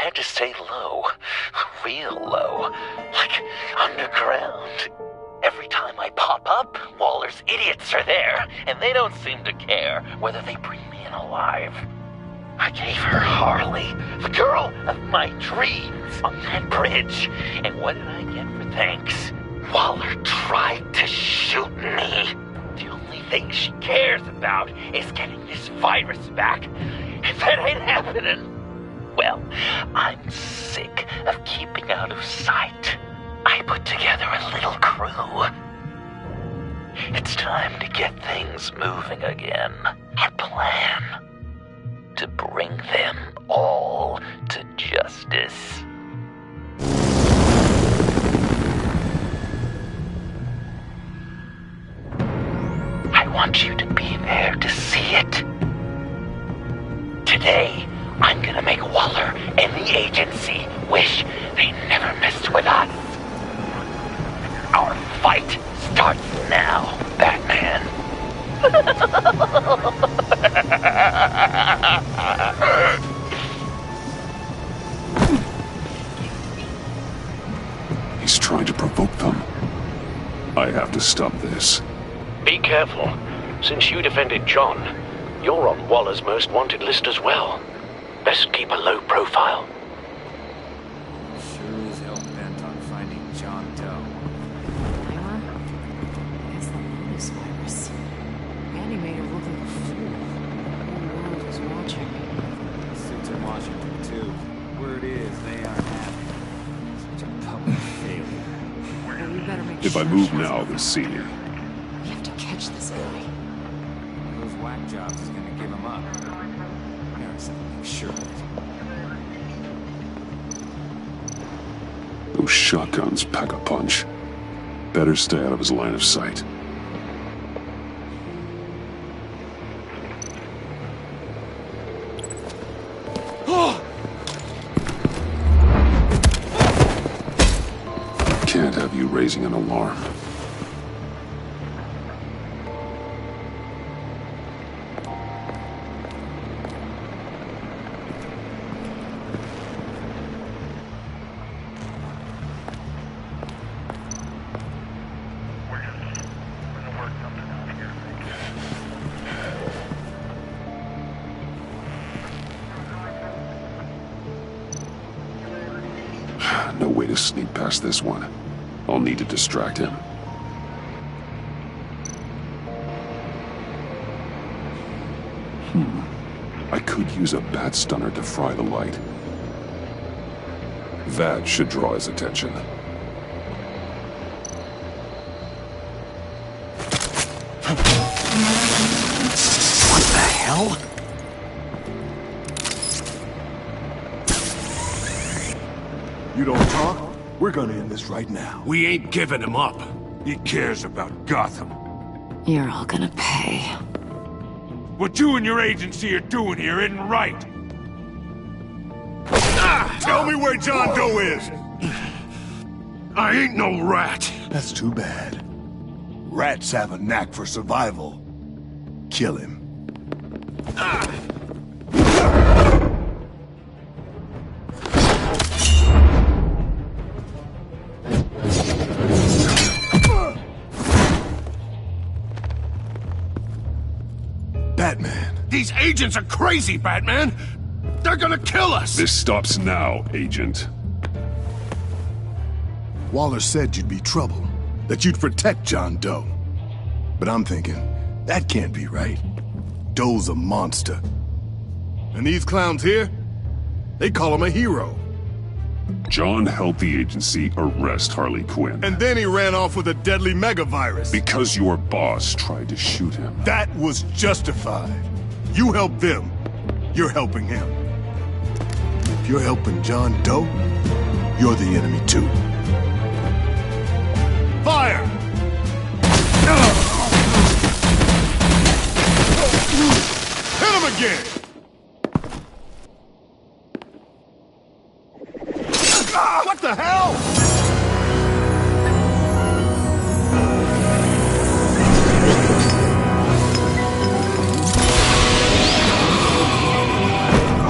had to stay low. Real low. Like underground. Every time I pop up, Waller's idiots are there, and they don't seem to care whether they bring me in alive. I gave her Harley, the girl of my dreams, on that bridge. And what did I get for thanks? Waller tried to shoot me. The only thing she cares about is getting this virus back. If that ain't happening, well, I'm sick of keeping out of sight. I put together a little crew. It's time to get things moving again. Our plan. To bring them all to justice. I want you to be there to see it. Today, I'm gonna make Waller and the agency wish they never messed with us. Our fight starts now, Batman. He's trying to provoke them. I have to stop this. Be careful. Since you defended John, you're on Waller's most wanted list as well. Best keep a low profile. Sure is hell bent on finding John Doe. It's the bonus virus. Andy made her look like a fool. The whole world was watching. Suits in Washington, too. Word is, they aren't happy. Such a public failure. Well, we better make If sure I move she now, doesn't- they'll see me. We have to catch this guy. Those whack jobs is gonna give him up. Harrison, make sure of it. Those shotguns pack a punch. Better stay out of his line of sight. Can't have you raising an alarm. No way to sneak past this one. I'll need to distract him. I could use a bat stunner to fry the light. That should draw his attention. What the hell? You don't talk? We're gonna end this right now. We ain't giving him up. He cares about Gotham. You're all gonna pay. What you and your agency are doing here isn't right. Tell me where John Doe is! I ain't no rat. That's too bad. Rats have a knack for survival. Kill him. Batman. These agents are crazy, Batman. They're gonna kill us. This stops now, Agent. Waller said you'd be trouble, that you'd protect John Doe. But I'm thinking, that can't be right. Doe's a monster. And these clowns here, they call him a hero. John helped the agency arrest Harley Quinn. And then he ran off with a deadly megavirus. Because your boss tried to shoot him. That was justified. You helped them, you're helping him. If you're helping John Doe, you're the enemy too. Fire! Hit him again! What the hell?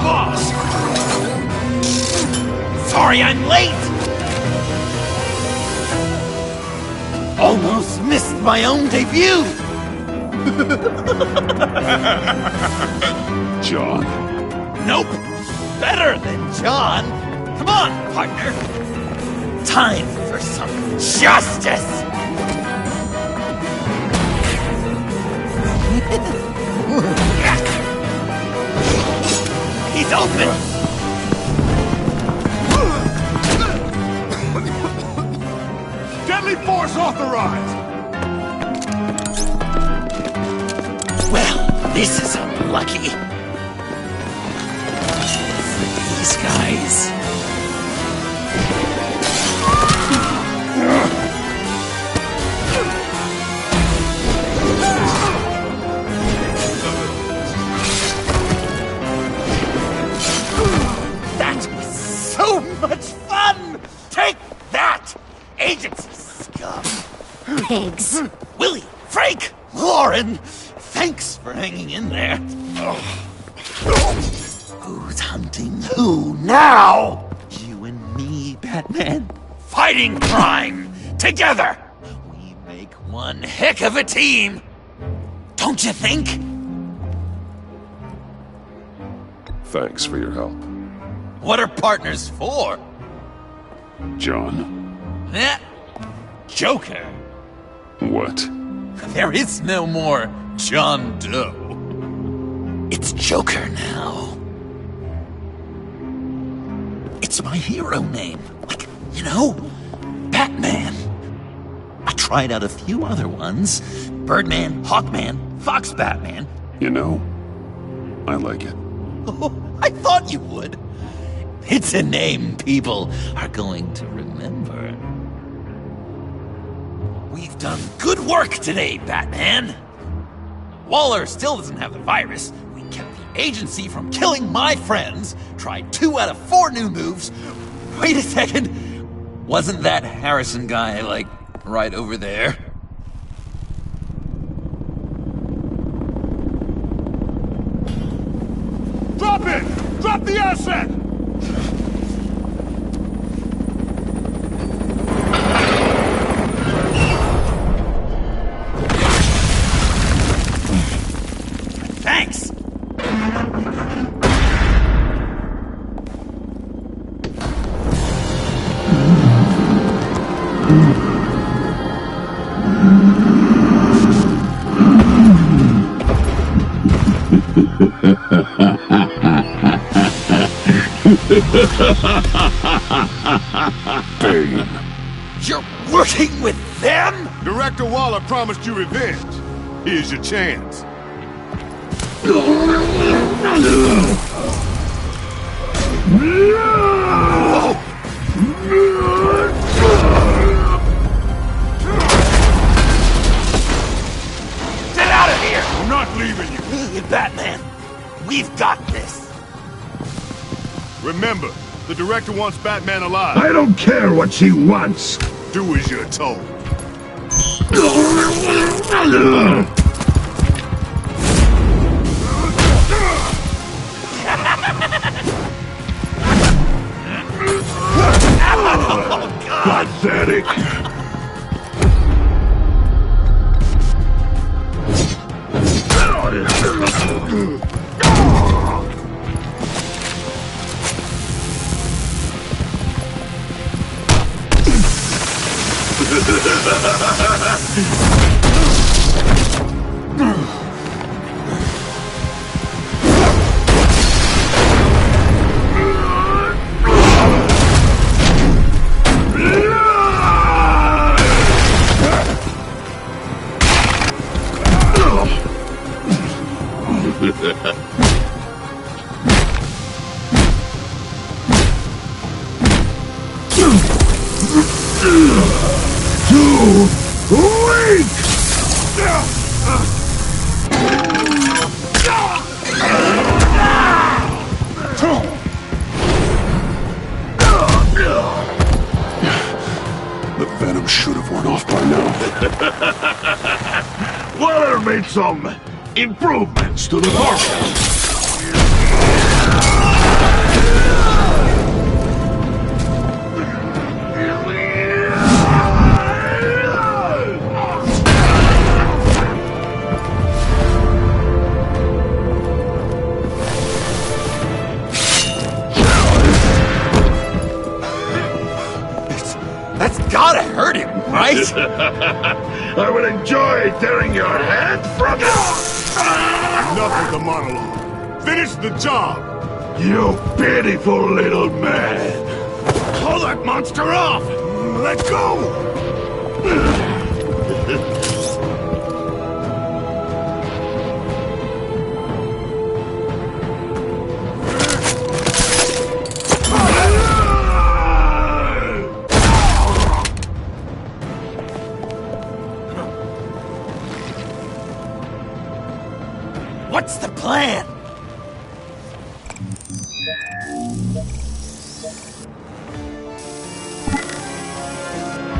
Boss! Sorry I'm late! Almost missed my own debut! John. Nope! Better than John! Come on, partner! Time for some justice! He's open! Deadly force authorized! Well, this is unlucky. For these guys. That was so much fun! Take that, agency scum! Pigs. Willie, Frank, Lauren, thanks for hanging in there. Who's hunting who now? You and me, Batman. Fighting crime together. We make one heck of a team. Don't you think? Thanks for your help. What are partners for? John. Eh? Joker. What? There is no more John Doe. It's Joker now. It's my hero name. Like, you know, Batman. I tried out a few other ones. Birdman, Hawkman, Fox Batman. You know, I like it. Oh, I thought you would. It's a name people are going to remember. We've done good work today, Batman. Waller still doesn't have the virus. We kept the agency from killing my friends. Tried 2 out of 4 new moves. Wait a second. Wasn't that Harrison guy, like, right over there? Drop it! Drop the asset! Thanks! Bane. You're working with them? Director Waller promised you revenge. Here's your chance. Get out of here! I'm not leaving you. Me and Batman, we've got this. Remember, the director wants Batman alive. I don't care what she wants. Do as you're told. Pathetic. The venom should have worn off by now. Waller made some improvements to the formula. hurt him, right? I will enjoy tearing your head from you! Enough with the monologue. Finish the job! You pitiful little man! Pull that monster off! Let go! What's the plan?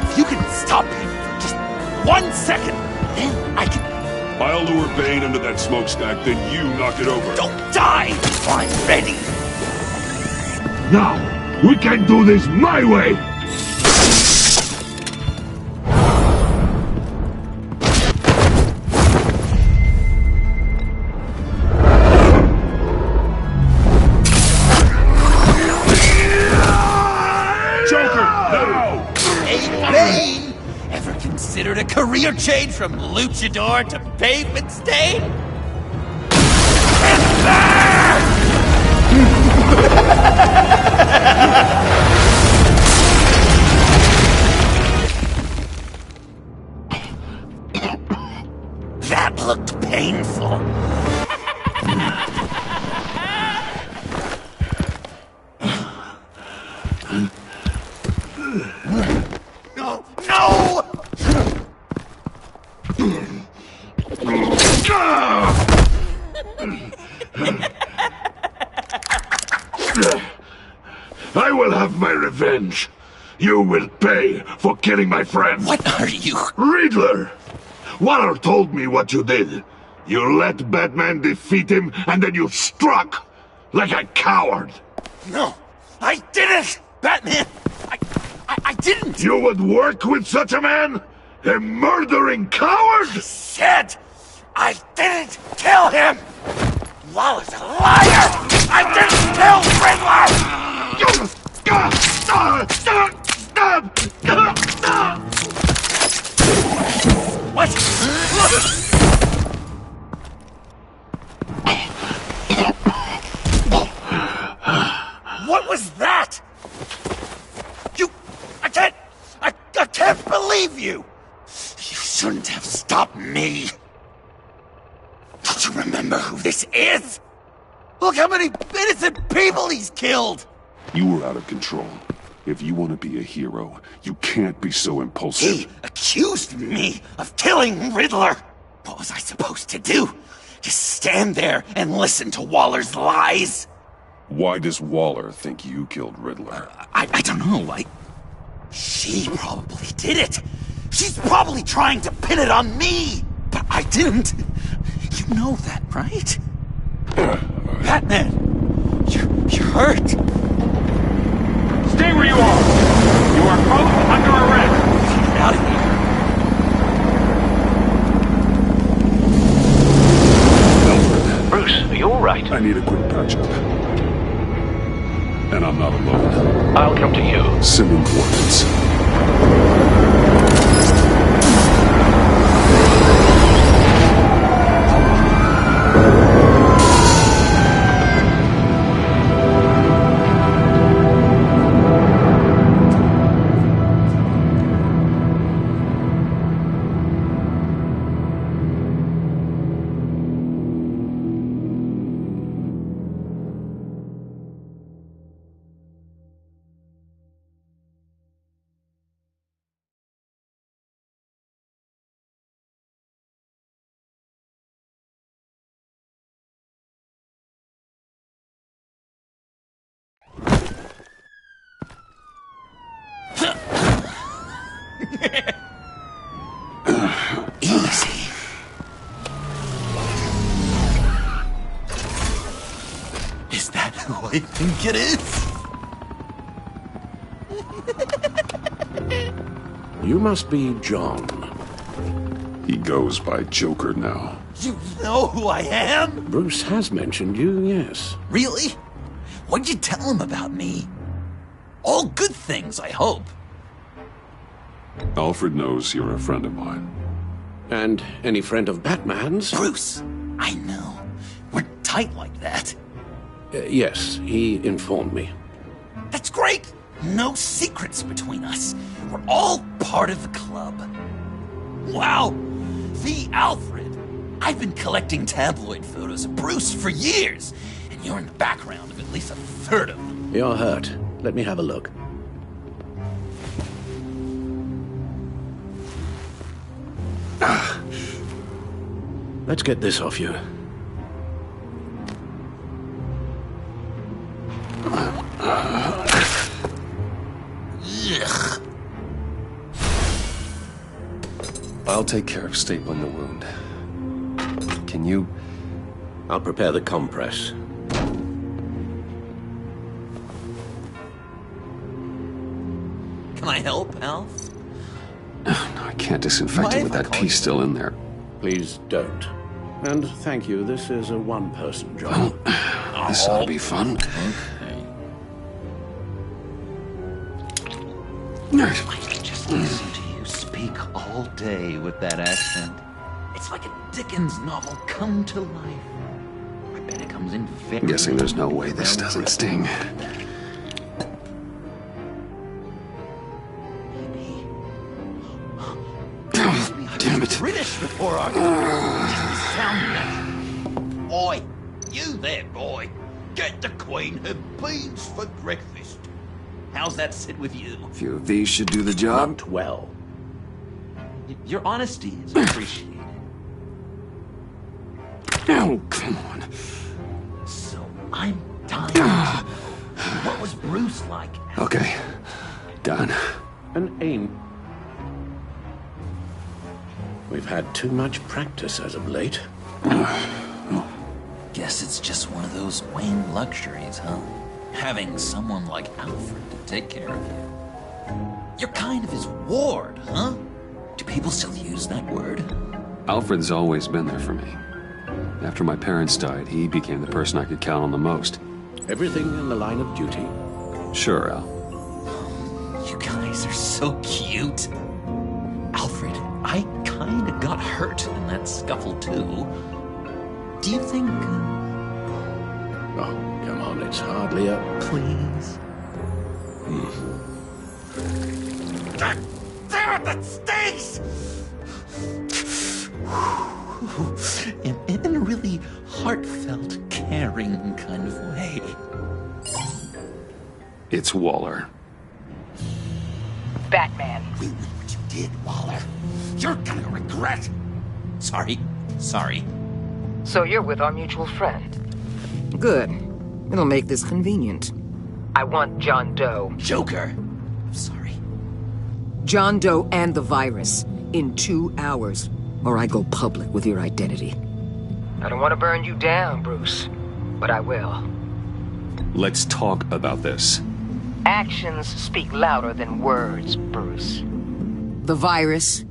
If you can stop him for just 1 second, then I can... I'll lure Bane under that smokestack, then you knock it over. Don't die if I'm ready! Now, we can do this my way! Considered a career change from luchador to pavement stain? That looked painful. No! No! I will have my revenge. You will pay for killing my friend. What are you? Riddler! Waller told me what you did. You let Batman defeat him, and then you struck like a coward. No, I didn't! Batman! I didn't! You would work with such a man? A murdering coward? Said I didn't kill him! Waller's a liar! I didn't kill Riddler! What? What was that? I can't believe you! You shouldn't have stopped me! Don't you remember who this is? Look how many innocent people he's killed! You were out of control. If you want to be a hero, you can't be so impulsive. He accused me of killing Riddler! What was I supposed to do? Just stand there and listen to Waller's lies? Why does Waller think you killed Riddler? I don't know, She probably did it! She's probably trying to pin it on me! But I didn't! You know that, right? Batman! You're hurt! Stay where you are! You are both under arrest! Get out of here! Alfred. Bruce, are you alright? I need a quick patch-up. And I'm not alone. I'll come to you. Sending coordinates. Easy. Is that who I think it is? You must be John. He goes by Joker now. You know who I am? Bruce has mentioned you, yes. Really? What'd you tell him about me? All good things, I hope. Alfred knows you're a friend of mine. And any friend of Batman's? Bruce, I know. We're tight like that. Yes, he informed me. That's great! No secrets between us. We're all part of the club. Wow! The Alfred! I've been collecting tabloid photos of Bruce for years, and you're in the background of at least a third of them. You're hurt. Let me have a look. Let's get this off you. Ugh. I'll take care of stapling the wound. Can you? I'll prepare the compress. Can I help, Alf? No, I can't disinfect it with that piece still in there. Please don't. And thank you, this is a one-person job. This ought to be fun. I could just listen to you speak all day with that accent. It's like a Dickens novel come to life. I bet it comes in very... I'm guessing there's no way this doesn't sting. Damn it. British before our sound. Oi, you there, boy. Get the Queen her beans for breakfast. How's that sit with you? A few of these should do the job. Not well. Your honesty is appreciated. Oh, come on. So I'm dying to know, what was Bruce like? Okay, done. An aim. We've had too much practice as of late. Guess it's just one of those Wayne luxuries, huh? Having someone like Alfred to take care of you. You're kind of his ward, huh? Do people still use that word? Alfred's always been there for me. After my parents died, he became the person I could count on the most. Everything in the line of duty. Sure, Al. You guys are so cute. Alfred, I kind of got hurt in that scuffle, too. Do you think... Oh, come on, it's hardly a... Please? God damn it, that stings! In a really heartfelt, caring kind of way. It's Waller. Batman. We know what you did, Waller. You're gonna regret. Sorry. So you're with our mutual friend. Good. It'll make this convenient. I want John Doe. Joker. Sorry. John Doe and the virus in 2 hours, or I go public with your identity. I don't want to burn you down, Bruce, but I will. Let's talk about this. Actions speak louder than words, Bruce. The virus,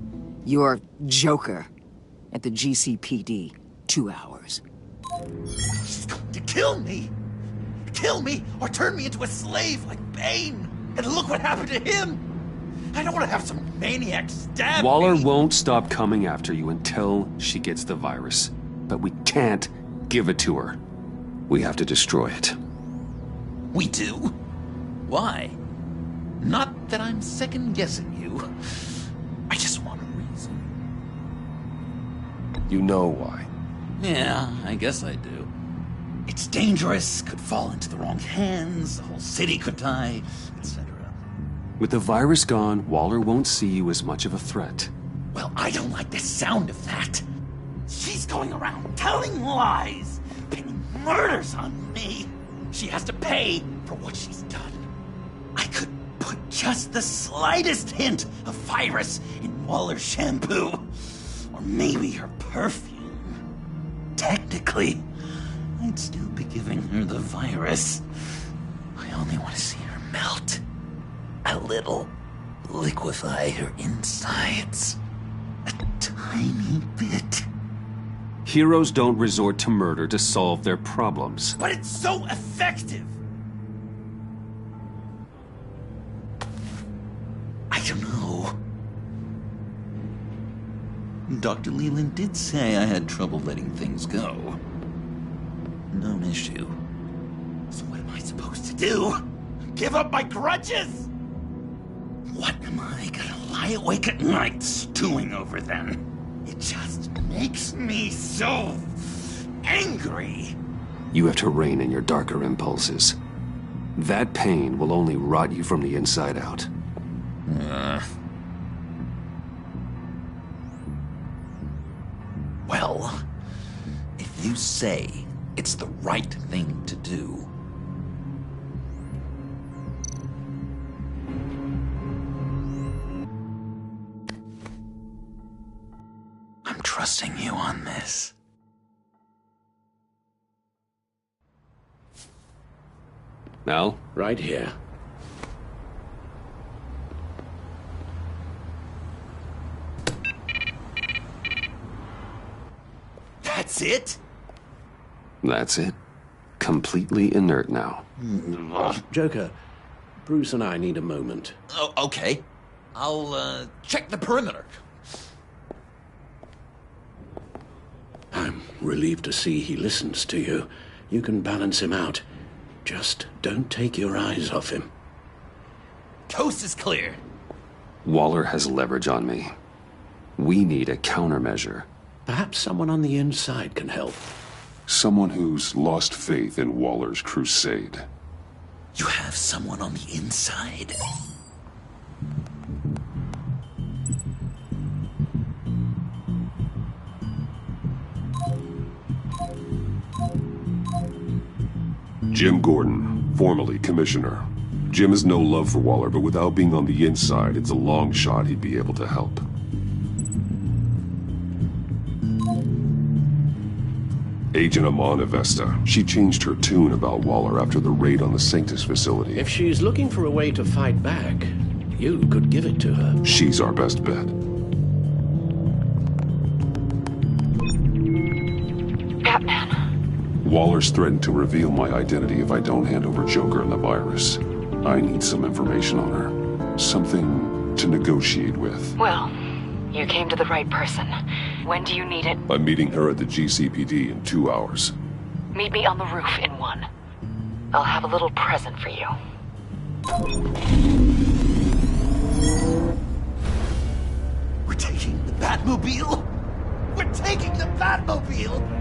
your Joker, at the GCPD, 2 hours. She's going to kill me! Kill me, or turn me into a slave like Bane! And look what happened to him! I don't want to have some maniac stab Waller me. won't stop coming after you until she gets the virus. But we can't give it to her. We have to destroy it. We do? Why? Not that I'm second-guessing you. I just want a reason. You know why. Yeah, I guess I do. It's dangerous, could fall into the wrong hands, the whole city could die, etc. With the virus gone, Waller won't see you as much of a threat. Well, I don't like the sound of that. She's going around telling lies, pinning murders on me. She has to pay for what she's done. I could put just the slightest hint of virus in Waller's shampoo. Or maybe her perfume. Technically, I'd still be giving her the virus. I only want to see her melt. A little. Liquefy her insides. A tiny bit. Heroes don't resort to murder to solve their problems. But it's so effective! I don't know. Dr. Leland did say I had trouble letting things go. Known issue. So what am I supposed to do? Give up my grudges? What am I gonna lie awake at night stewing over then? It just makes me so angry. You have to rein in your darker impulses. That pain will only rot you from the inside out. Well, if you say it's the right thing to do... I'm trusting you on this. Now? Right here. That's it? That's it. Completely inert now. Joker, Bruce and I need a moment. Oh, okay. I'll, check the perimeter. I'm relieved to see he listens to you. You can balance him out. Just don't take your eyes off him. Coast is clear. Waller has leverage on me. We need a countermeasure. Perhaps someone on the inside can help. Someone who's lost faith in Waller's crusade. You have someone on the inside? Jim Gordon, formerly commissioner. Jim has no love for Waller, but without being on the inside, it's a long shot he'd be able to help. Agent Amon Avesta. She changed her tune about Waller after the raid on the Sanctus facility. If she's looking for a way to fight back, you could give it to her. She's our best bet. Batman. Waller's threatened to reveal my identity if I don't hand over Joker and the virus. I need some information on her. Something to negotiate with. Well, you came to the right person. When do you need it? I'm meeting her at the GCPD in 2 hours. Meet me on the roof in 1. I'll have a little present for you. We're taking the Batmobile? We're taking the Batmobile!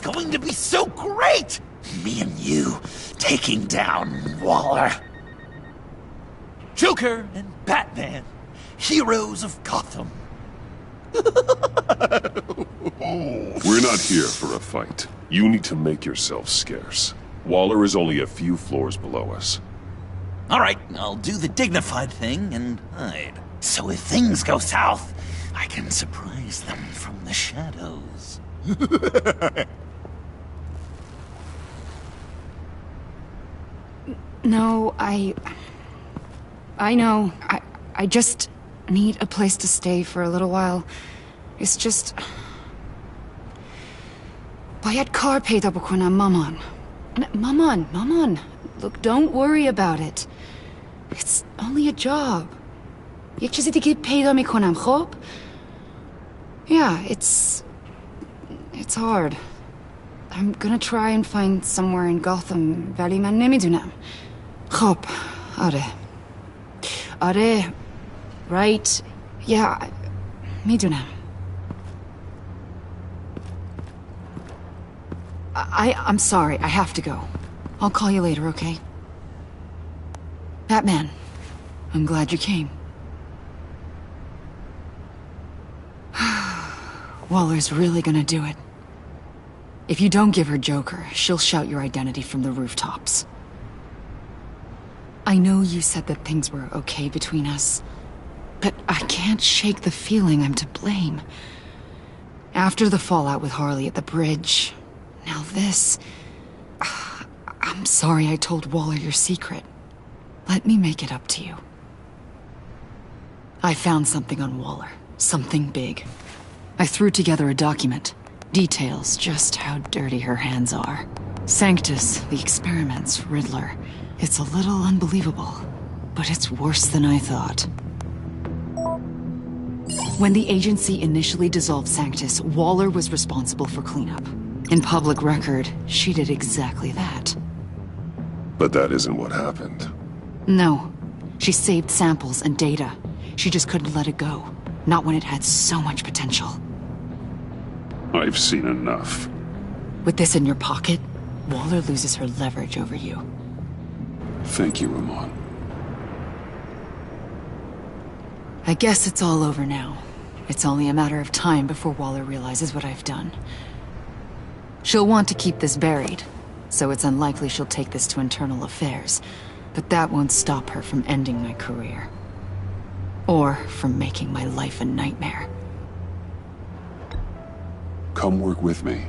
Going to be so great! Me and you taking down Waller. Joker and Batman, heroes of Gotham. We're not here for a fight. You need to make yourself scarce. Waller is only a few floors below us. All right, I'll do the dignified thing and hide. So if things go south, I can surprise them from the shadows. No, I know. I just need a place to stay for a little while. It's just... Bayad kar peyda bukonam maman. Maman. Look, don't worry about it. It's only a job. Yek chizi dige peyda mikonam, khob? Yeah, it's hard. I'm gonna try and find somewhere in Gotham, vali man nemidunam. خب آره right yeah میدونم I'm sorry I have to go I'll call you later okay Batman I'm glad you came Waller's really gonna do it If you don't give her Joker, she'll shout your identity from the rooftops. I know you said that things were okay between us, but I can't shake the feeling I'm to blame. After the fallout with Harley at the bridge, now this... I'm sorry I told Waller your secret. Let me make it up to you. I found something on Waller. Something big. I threw together a document. Details just how dirty her hands are. Sanctus, the experiments, Riddler. It's a little unbelievable, but it's worse than I thought. When the agency initially dissolved Sanctus, Waller was responsible for cleanup. In public record, she did exactly that. But that isn't what happened. No. She saved samples and data. She just couldn't let it go. Not when it had so much potential. I've seen enough. With this in your pocket, Waller loses her leverage over you. Thank you, Ramon. I guess it's all over now. It's only a matter of time before Waller realizes what I've done. She'll want to keep this buried, so it's unlikely she'll take this to internal affairs. But that won't stop her from ending my career. Or from making my life a nightmare. Come work with me.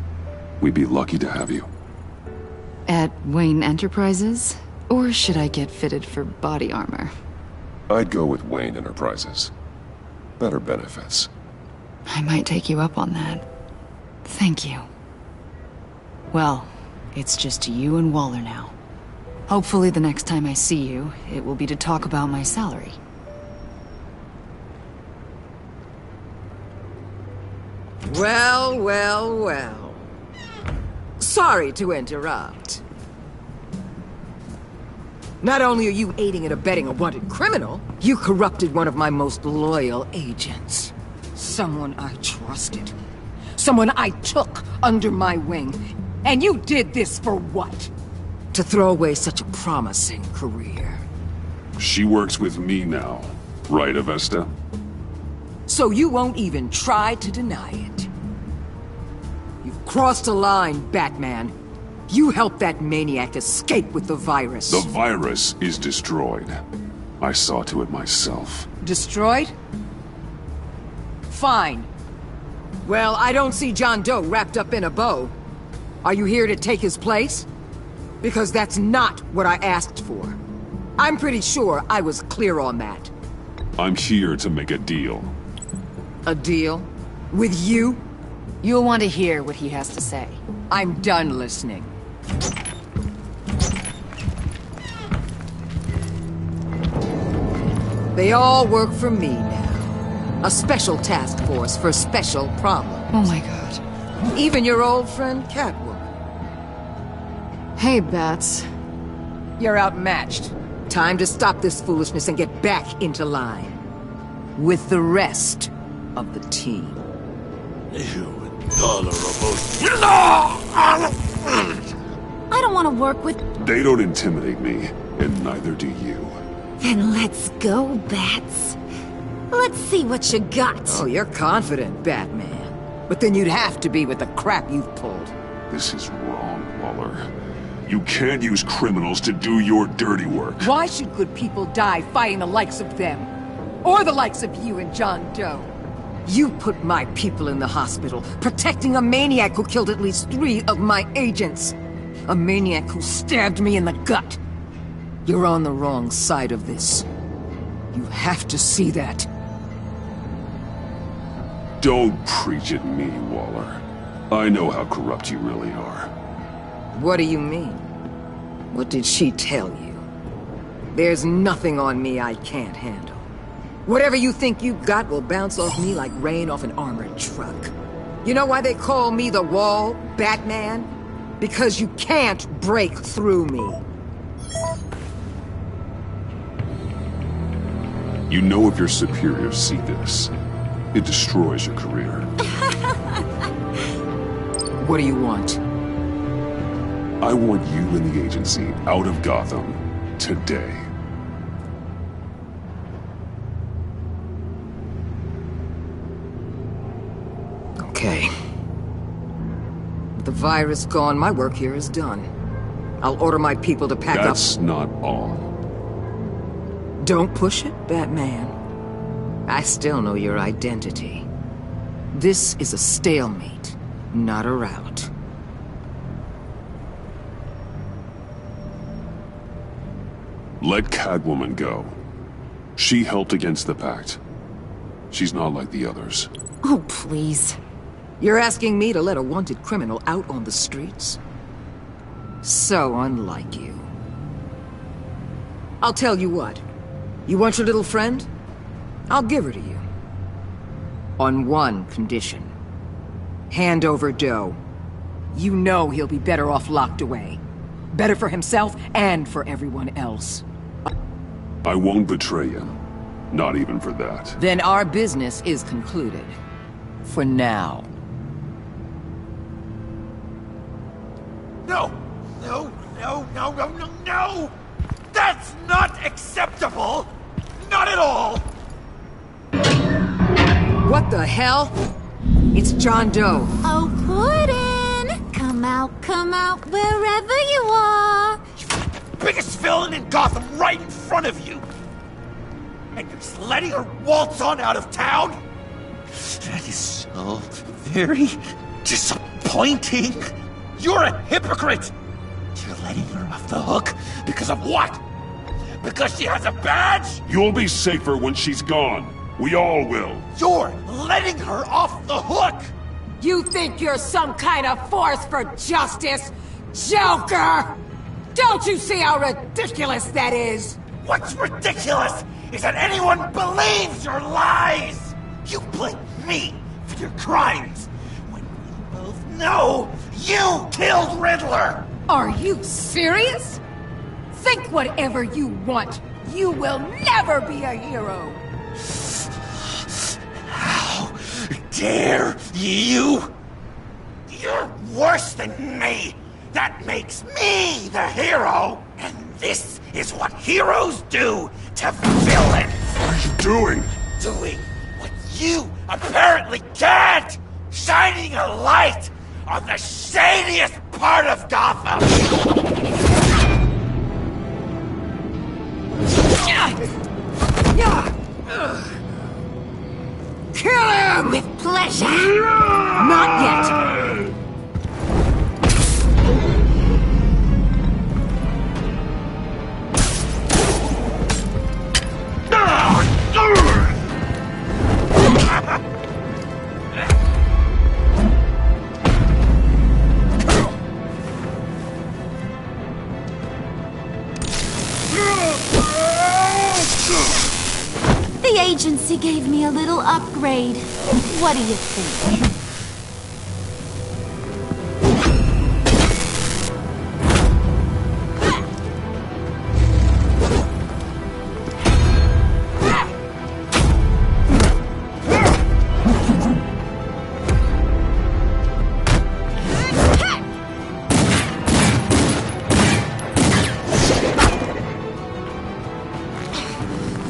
We'd be lucky to have you. At Wayne Enterprises? Or should I get fitted for body armor? I'd go with Wayne Enterprises. Better benefits. I might take you up on that. Thank you. Well, it's just you and Waller now. Hopefully the next time I see you, it will be to talk about my salary. Well, well, well. Sorry to interrupt. Not only are you aiding and abetting a wanted criminal, you corrupted one of my most loyal agents. Someone I trusted. Someone I took under my wing. And you did this for what? To throw away such a promising career. She works with me now, right, Avesta? So you won't even try to deny it. You've crossed a line, Batman. You helped that maniac escape with the virus. The virus is destroyed. I saw to it myself. Destroyed? Fine. Well, I don't see John Doe wrapped up in a bow. Are you here to take his place? Because that's not what I asked for. I'm pretty sure I was clear on that. I'm here to make a deal. A deal? With you? You'll want to hear what he has to say. I'm done listening. They all work for me now. A special task force for special problems. Oh my god. Even your old friend Catwoman. Hey, Bats. You're outmatched. Time to stop this foolishness and get back into line. With the rest of the team. I don't want to work with... They don't intimidate me, and neither do you. Then let's go, Bats. Let's see what you got. Oh, you're confident, Batman. But then you'd have to be with the crap you've pulled. This is wrong, Waller. You can't use criminals to do your dirty work. Why should good people die fighting the likes of them? Or the likes of you and John Doe? You put my people in the hospital, protecting a maniac who killed at least 3 of my agents. A maniac who stabbed me in the gut. You're on the wrong side of this. You have to see that. Don't preach at me, Waller. I know how corrupt you really are. What do you mean? What did she tell you? There's nothing on me I can't handle. Whatever you think you've got will bounce off me like rain off an armored truck. You know why they call me the Wall, Batman? Because you can't break through me. You know if your superiors see this, it destroys your career. What do you want? I want you and the agency out of Gotham today. Okay. the virus gone, my work here is done. I'll order my people to pack up. That's not all. Don't push it, Batman. I still know your identity. This is a stalemate, not a rout. Let Catwoman go. She helped against the Pact. She's not like the others. Oh, please. You're asking me to let a wanted criminal out on the streets? So unlike you. I'll tell you what. You want your little friend? I'll give her to you. On one condition. Hand over Doe. You know he'll be better off locked away. Better for himself and for everyone else. I won't betray him. Not even for that. Then our business is concluded. For now. No! No, no, no, no, no, no! That's not acceptable! Not at all! What the hell? It's John Doe. Oh, Puddin'! Come out, wherever you are! Biggest villain in Gotham right in front of you! And you're just letting her waltz on out of town? That is so very disappointing. You're a hypocrite! You're letting her off the hook because of what? Because she has a badge? You'll be safer when she's gone. We all will. You're letting her off the hook! You think you're some kind of force for justice, Joker? Don't you see how ridiculous that is? What's ridiculous is that anyone believes your lies! You blame me for your crimes, when we both know you killed Riddler! Are you serious? Think whatever you want. You will never be a hero. How dare you? You're worse than me! That makes me the hero! And this is what heroes do to villains! What are you doing? Doing what you apparently can't! Shining a light on the shadiest part of Gotham! Kill him! With pleasure! Not yet! The agency gave me a little upgrade. What do you think?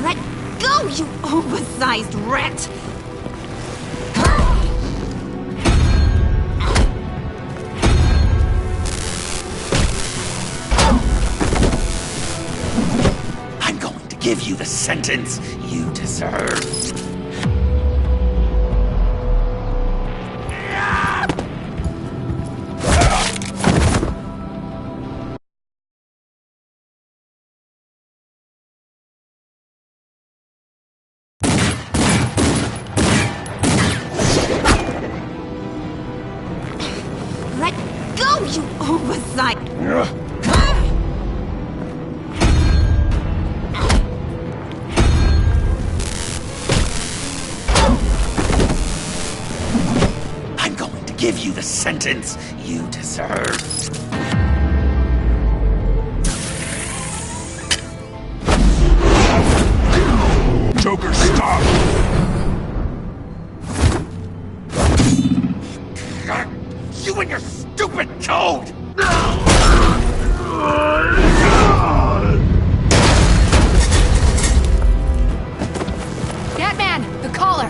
Let go, you oversized rat! I'm going to give you the sentence you deserve. Let go, you oversized... I'm going to give you the sentence you deserve. Joker, stop! You and your stupid code! Batman, the collar.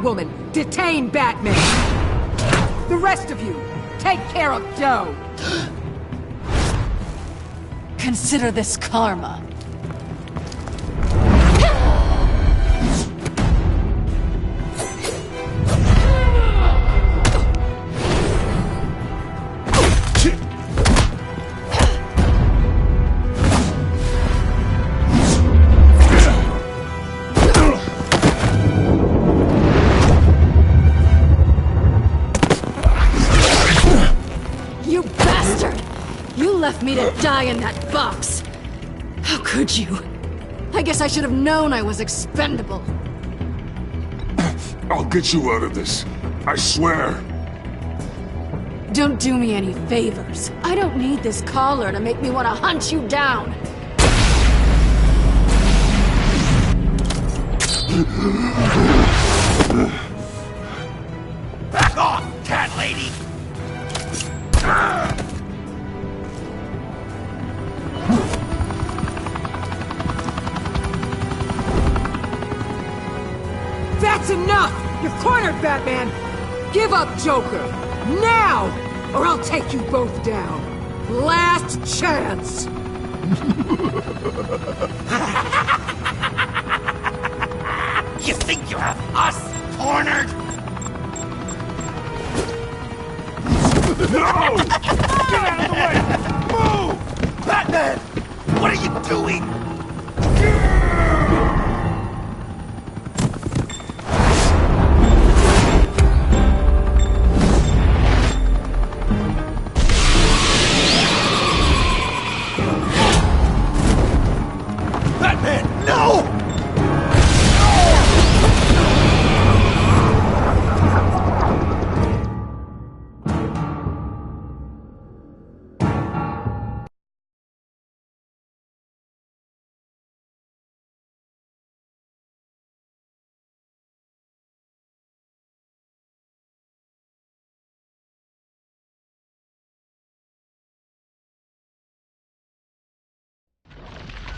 Batwoman, detain Batman! The rest of you, take care of Doe! Consider this karma. You bastard! You left me to die in that box! How could you? I guess I should have known I was expendable. I'll get you out of this. I swear. Don't do me any favors. I don't need this collar to make me want to hunt you down. Back off, cat lady! That's enough! You're cornered, Batman! Give up, Joker! Now! Or I'll take you both down! Last chance! You think you have us cornered? No! Get out of the way! Move! Batman! What are you doing? Batman, no!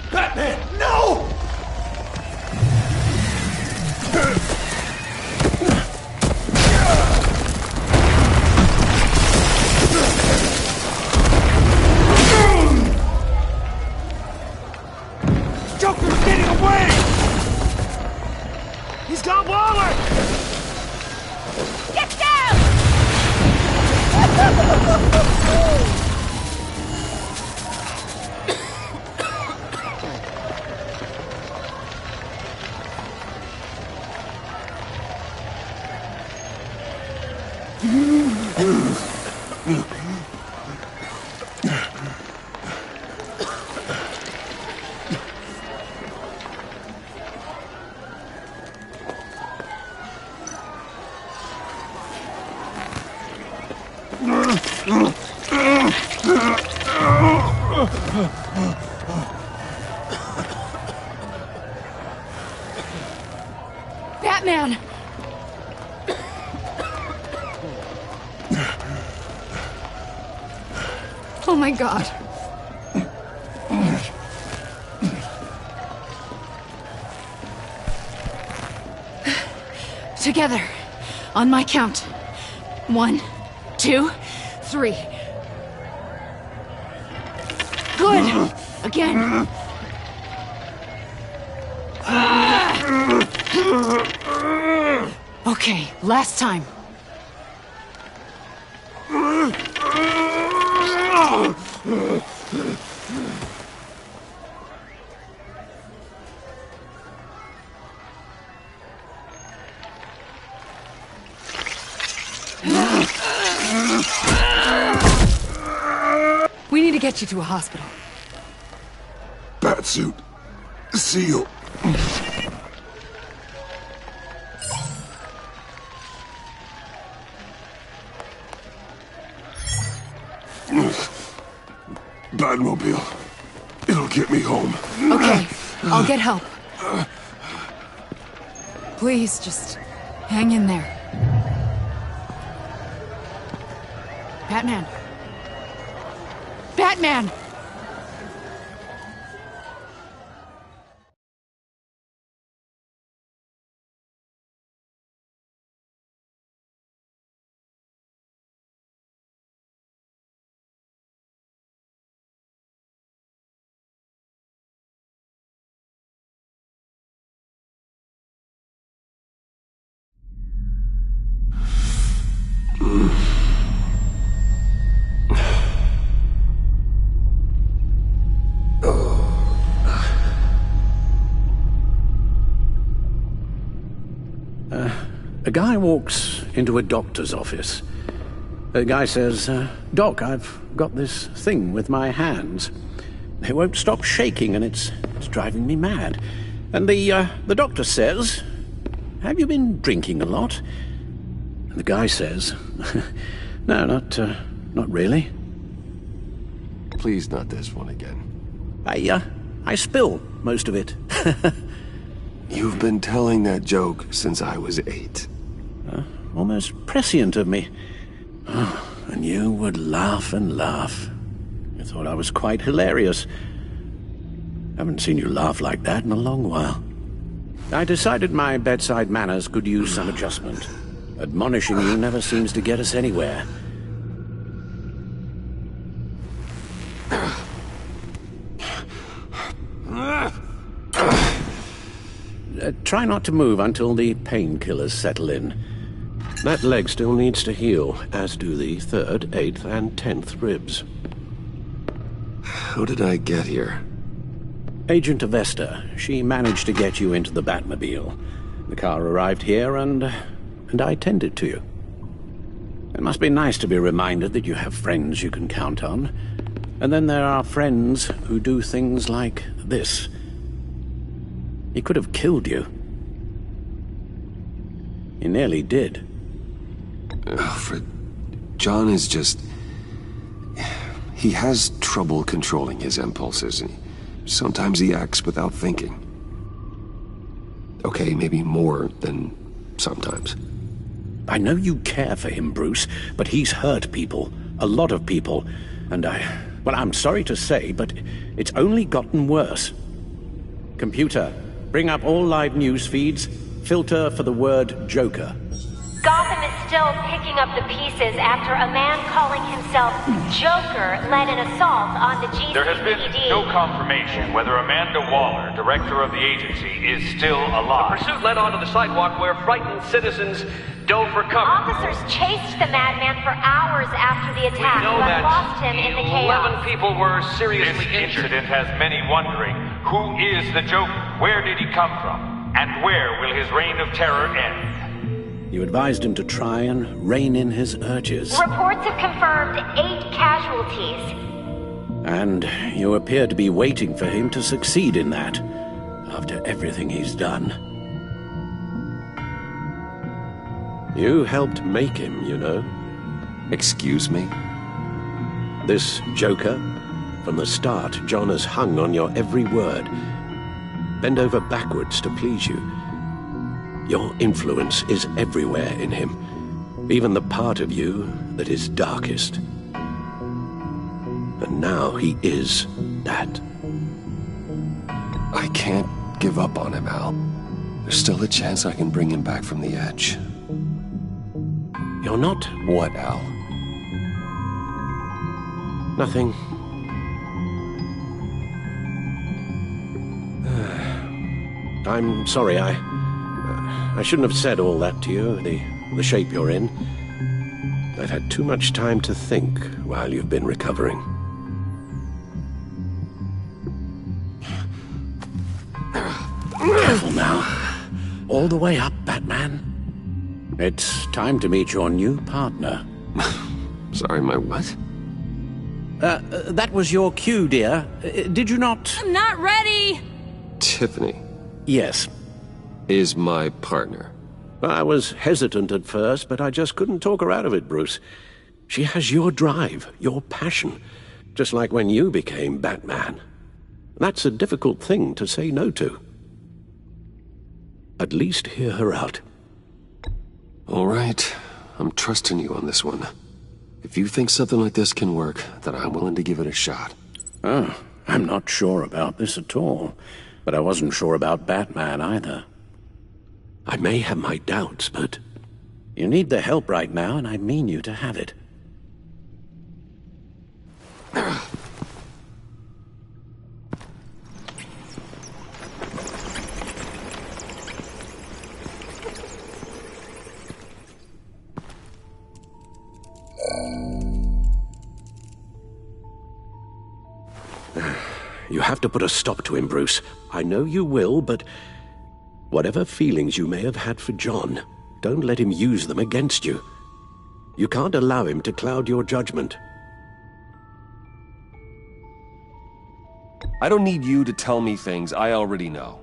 Batman, no! Joker's getting away! He's got Waller! Get down! Batman! Oh my God. Together, on my count. 1, 2, 3. Good! Again. Okay, last time. We need to get you to a hospital. Batsuit. Seal. Batmobile. It'll get me home. Okay, I'll get help. Please, just hang in there. Batman. Batman! A guy walks into a doctor's office. The guy says, Doc, I've got this thing with my hands. They won't stop shaking and it's driving me mad. And the doctor says, have you been drinking a lot? And the guy says, no, not really. Please not this one again. I spill most of it. You've been telling that joke since I was 8. Almost prescient of me. Oh, and you would laugh and laugh. You thought I was quite hilarious. Haven't seen you laugh like that in a long while. I decided my bedside manners could use some adjustment. Admonishing you never seems to get us anywhere. Try not to move until the painkillers settle in. That leg still needs to heal, as do the 3rd, 8th, and 10th ribs. How did I get here? Agent Avesta. She managed to get you into the Batmobile. The car arrived here, and I tended to you. It must be nice to be reminded that you have friends you can count on. And then there are friends who do things like this. He could have killed you. He nearly did. Alfred, John is just... He has trouble controlling his impulses. Sometimes he acts without thinking. Okay, maybe more than sometimes. I know you care for him, Bruce, but he's hurt people. A lot of people. And well, I'm sorry to say, but it's only gotten worse. Computer, bring up all live news feeds. Filter for the word Joker. Gotham is still picking up the pieces after a man calling himself Joker led an assault on the GCPD. There has been no confirmation whether Amanda Waller, director of the agency, is still alive. The pursuit led onto the sidewalk where frightened citizens dove for cover. Officers chased the madman for hours after the attack, We know but that lost him in the chaos. 11 people were seriously This injured. incident has many wondering, who is the Joker? Where did he come from? And where will his reign of terror end? You advised him to try and rein in his urges. Reports have confirmed 8 casualties. And you appear to be waiting for him to succeed in that, after everything he's done. You helped make him, you know. Excuse me? This Joker, from the start, John has hung on your every word. Bend over backwards to please you. Your influence is everywhere in him, even the part of you that is darkest. And now he is that. I can't give up on him, Al. There's still a chance I can bring him back from the edge. You're not... What, Al? Nothing. I'm sorry, I shouldn't have said all that to you, the shape you're in. I've had too much time to think while you've been recovering. Careful now. All the way up, Batman. It's time to meet your new partner. Sorry, my what? That was your cue, dear. Did you not... I'm not ready! Tiffany. Yes. Is my partner. I was hesitant at first, but I just couldn't talk her out of it, Bruce. She has your drive, your passion, just like when you became Batman. That's a difficult thing to say no to. At least hear her out. All right. I'm trusting you on this one. If you think something like this can work, then I'm willing to give it a shot. Oh, I'm not sure about this at all. But I wasn't sure about Batman either. I may have my doubts, but you need the help right now, and I mean you to have it. You have to put a stop to him, Bruce. I know you will, but Whatever feelings you may have had for John, don't let him use them against you. You can't allow him to cloud your judgment. I don't need you to tell me things I already know.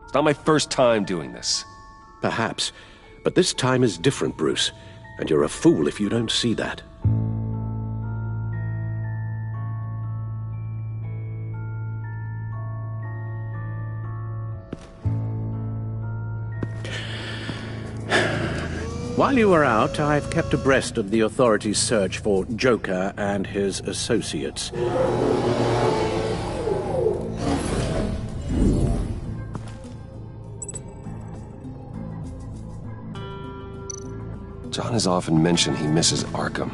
It's not my first time doing this. Perhaps, but this time is different, Bruce, and you're a fool if you don't see that. While you were out, I've kept abreast of the authorities' search for Joker and his associates. John has often mentioned he misses Arkham.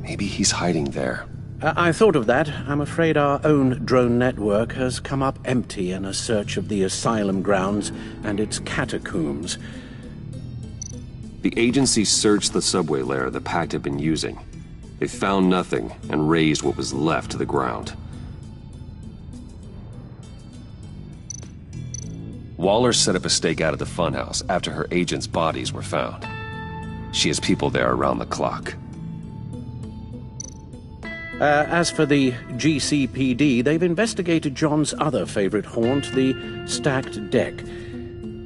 Maybe he's hiding there. I thought of that. I'm afraid our own drone network has come up empty in a search of the asylum grounds and its catacombs. The agency searched the subway layer the Pact had been using. They found nothing and razed what was left to the ground. Waller set up a stakeout at the funhouse after her agents' bodies were found. She has people there around the clock. As for the GCPD, they've investigated John's other favorite haunt, the stacked deck.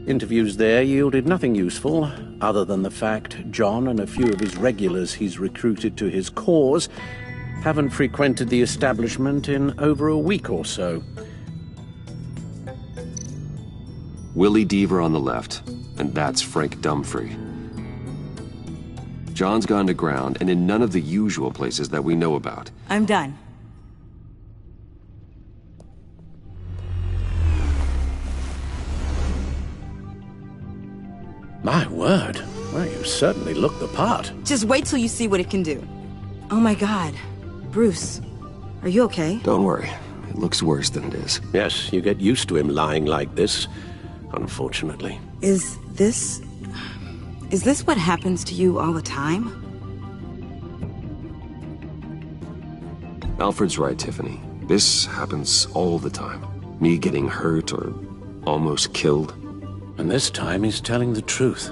Interviews there yielded nothing useful, other than the fact John and a few of his regulars he's recruited to his cause haven't frequented the establishment in over a week or so. Willie Deaver on the left, and that's Frank Dumfrey. John's gone to ground, and in none of the usual places that we know about. I'm done. My word. Well, you certainly look the part. Just wait till you see what it can do. Oh my God. Bruce, are you okay? Don't worry. It looks worse than it is. Yes, you get used to him lying like this, unfortunately. Is this what happens to you all the time? Alfred's right, Tiffany. This happens all the time. Me getting hurt or almost killed. And this time he's telling the truth.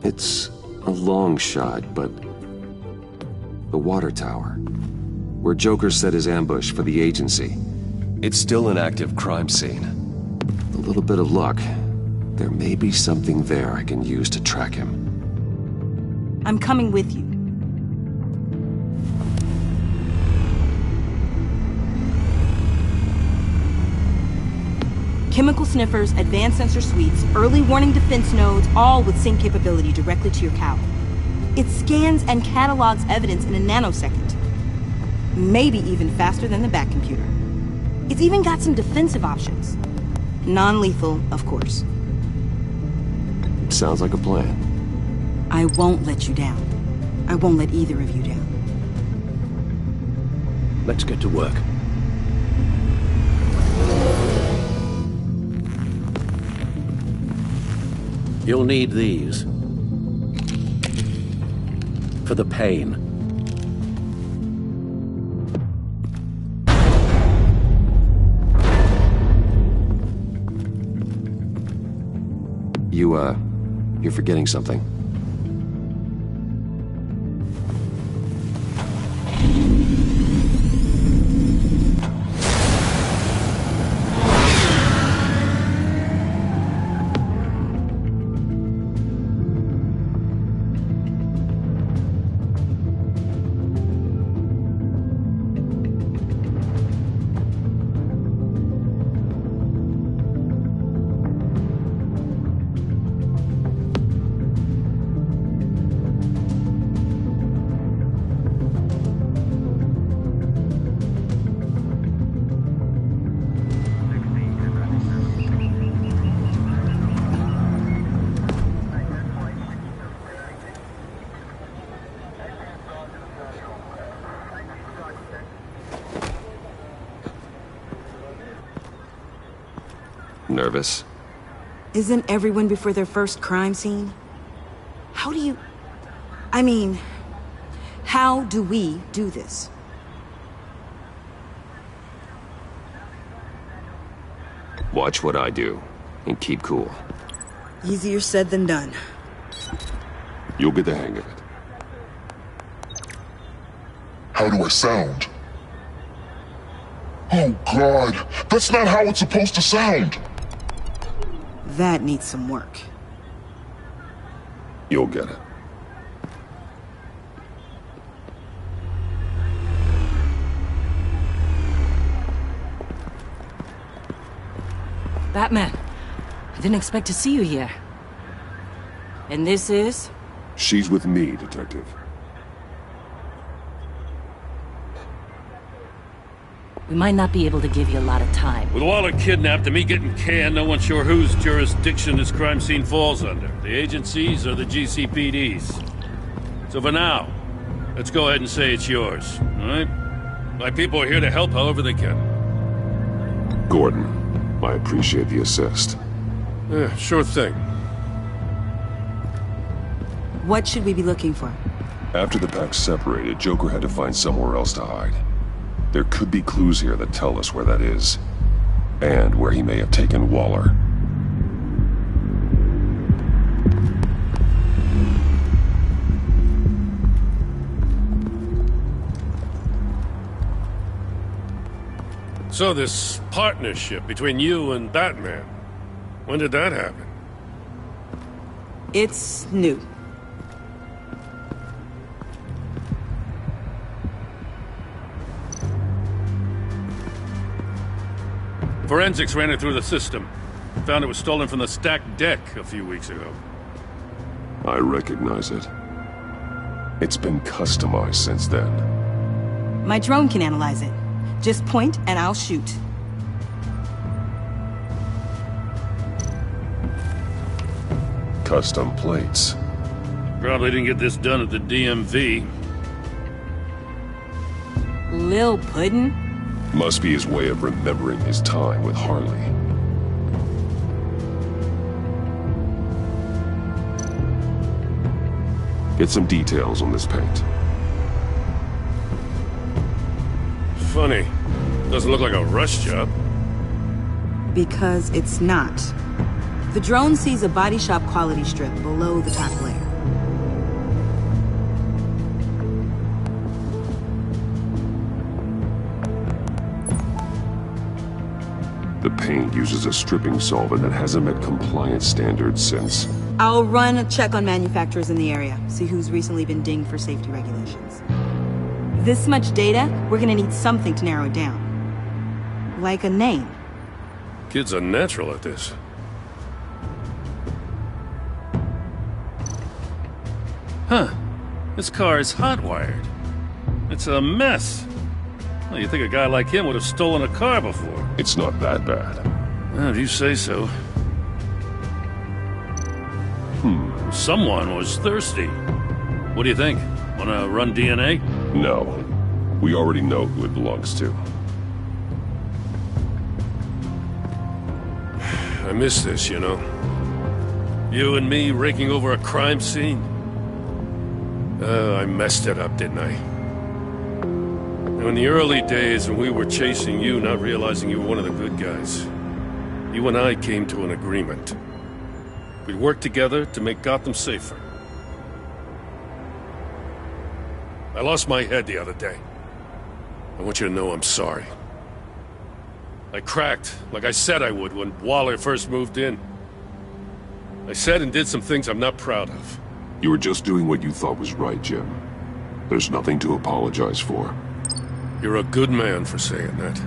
It's a long shot, but the water tower, where Joker set his ambush for the agency, it's still an active crime scene. A little bit of luck, there may be something there I can use to track him. I'm coming with you. Chemical sniffers, advanced sensor suites, early warning defense nodes, all with sync capability directly to your cow. It scans and catalogs evidence in a nanosecond. Maybe even faster than the back computer. It's even got some defensive options. Non-lethal, of course. Sounds like a plan. I won't let you down. I won't let either of you down. Let's get to work. You'll need these. For the pain. You're forgetting something. Nervous? Isn't everyone before their first crime scene? How do you... I mean, how do we do this? Watch what I do, and keep cool. Easier said than done. You'll get the hang of it. How do I sound? Oh God, that's not how it's supposed to sound! That needs some work. You'll get it. Batman, I didn't expect to see you here. And this is? She's with me, Detective. We might not be able to give you a lot of time. With Waller kidnapped and me getting canned, no one's sure whose jurisdiction this crime scene falls under. The agencies or the GCPD's. So for now, let's go ahead and say it's yours, all right? My people are here to help however they can. Gordon, I appreciate the assist. Yeah, sure thing. What should we be looking for? After the pack separated, Joker had to find somewhere else to hide. There could be clues here that tell us where that is, and where he may have taken Waller. So this partnership between you and Batman, when did that happen? It's new. Forensics ran it through the system. Found it was stolen from the stacked deck a few weeks ago. I recognize it. It's been customized since then. My drone can analyze it. Just point and I'll shoot. Custom plates. Probably didn't get this done at the DMV. Lil Puddin'? Must be his way of remembering his time with Harley. Get some details on this paint. Funny. Doesn't look like a rush job. Because it's not. The drone sees a body shop quality strip below the top layer. The paint uses a stripping solvent that hasn't met compliance standards since... I'll run a check on manufacturers in the area, see who's recently been dinged for safety regulations. This much data, we're gonna need something to narrow it down. Like a name. Kid's a natural at this. Huh. This car is hot-wired. It's a mess. Well, you'd think a guy like him would have stolen a car before. It's not that bad. Well, if you say so. Someone was thirsty. What do you think? Wanna run DNA? No. We already know who it belongs to. I miss this, you know. You and me raking over a crime scene. I messed it up, didn't I? In the early days when we were chasing you, not realizing you were one of the good guys, you and I came to an agreement. We'd work together to make Gotham safer. I lost my head the other day. I want you to know I'm sorry. I cracked, like I said I would when Waller first moved in. I said and did some things I'm not proud of. You were just doing what you thought was right, Jim. There's nothing to apologize for. You're a good man for saying that.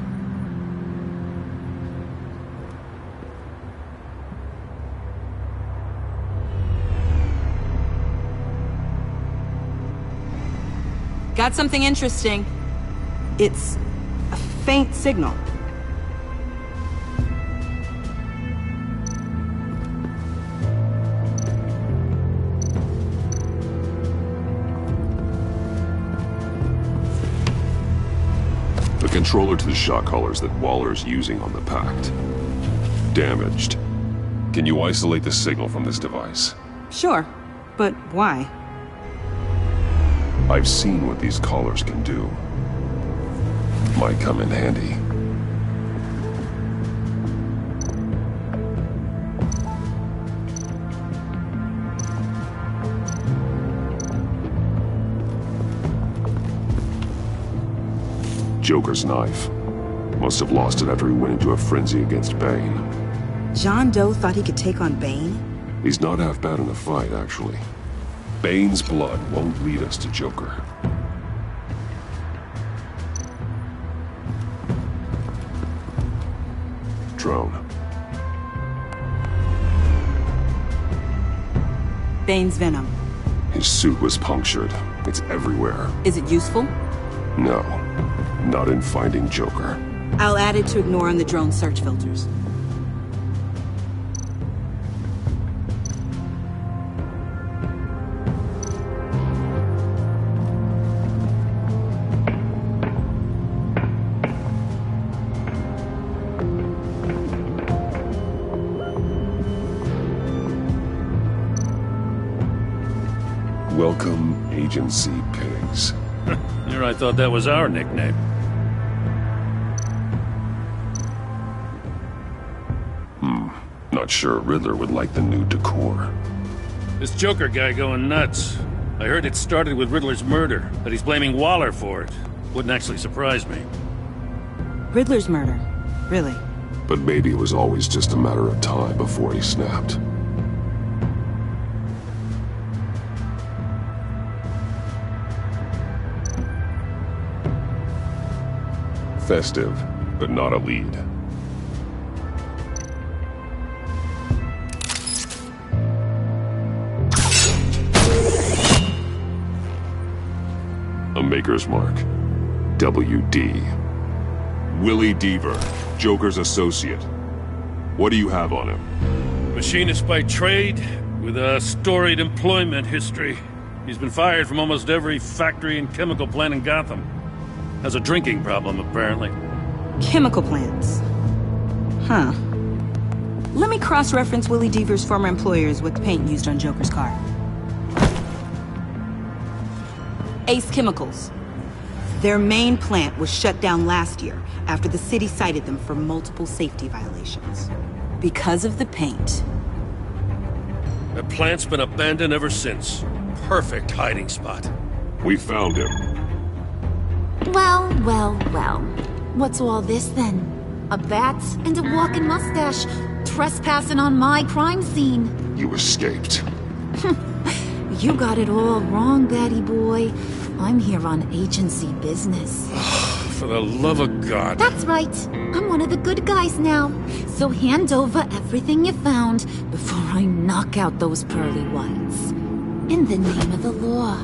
Got something interesting. It's a faint signal. The controller to the shock collars that Waller's using on the Pact. Damaged. Can you isolate the signal from this device? Sure, but why? I've seen what these collars can do. Might come in handy. Joker's knife. Must have lost it after he went into a frenzy against Bane. John Doe thought he could take on Bane? He's not half bad in a fight, actually. Bane's blood won't lead us to Joker. Drone. Bane's venom. His suit was punctured. It's everywhere. Is it useful? No. Not in finding Joker. I'll add it to ignore on the drone search filters. Welcome, Agency Pigs. Here I thought that was our nickname. Not sure Riddler would like the new decor. This Joker guy going nuts. I heard it started with Riddler's murder, but he's blaming Waller for it. Wouldn't actually surprise me. Riddler's murder? Really? But maybe it was always just a matter of time before he snapped. Festive, but not a lead. A maker's mark. WD. Willie Deaver, Joker's associate. What do you have on him? Machinist by trade, with a storied employment history. He's been fired from almost every factory and chemical plant in Gotham. Has a drinking problem, apparently. Chemical plants. Huh. Let me cross-reference Willie Deaver's former employers with the paint used on Joker's car. Ace Chemicals. Their main plant was shut down last year after the city cited them for multiple safety violations. Because of the paint. The plant's been abandoned ever since. Perfect hiding spot. We found him. Well. What's all this then? A bat and a walking mustache, trespassing on my crime scene. You escaped. You got it all wrong, Batty boy. I'm here on agency business. For the love of God. That's right. I'm one of the good guys now. So hand over everything you found before I knock out those pearly whites. In the name of the law.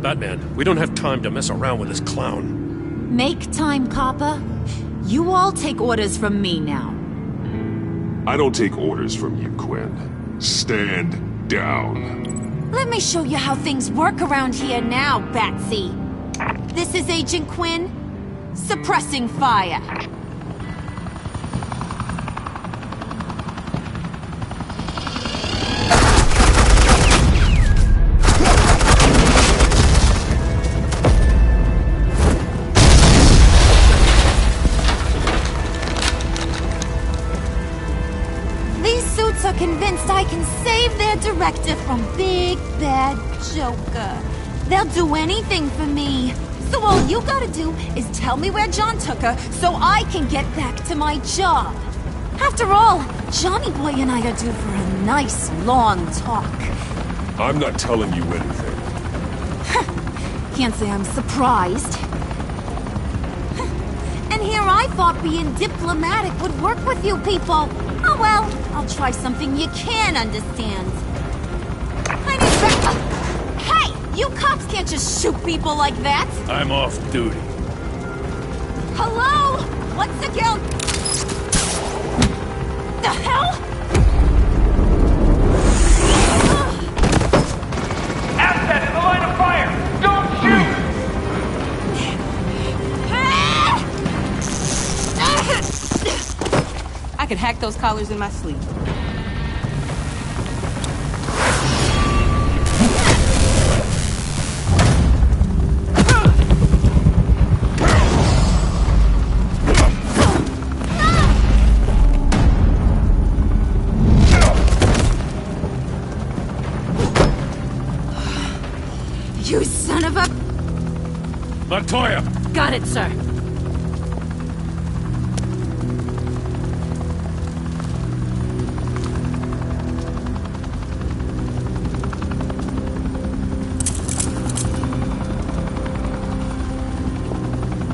Batman, we don't have time to mess around with this clown. Make time, copper. You all take orders from me now. I don't take orders from you, Quinn. Stand down. Let me show you how things work around here now, Batsy. This is Agent Quinn, suppressing fire. Convinced I can save their director from Big Bad Joker. They'll do anything for me. So all you gotta do is tell me where John took her so I can get back to my job. After all, Johnny Boy and I are due for a nice long talk. I'm not telling you anything. Can't say I'm surprised. And here I thought being diplomatic would work with you people. Oh well, I'll try something you can understand. I need backup. Hey, you cops can't just shoot people like that. I'm off duty. Hello? What's the girl? The hell? Asset in the line of fire! Don't shoot! I could hack those collars in my sleep. You son of a... Montoya, Got it, sir.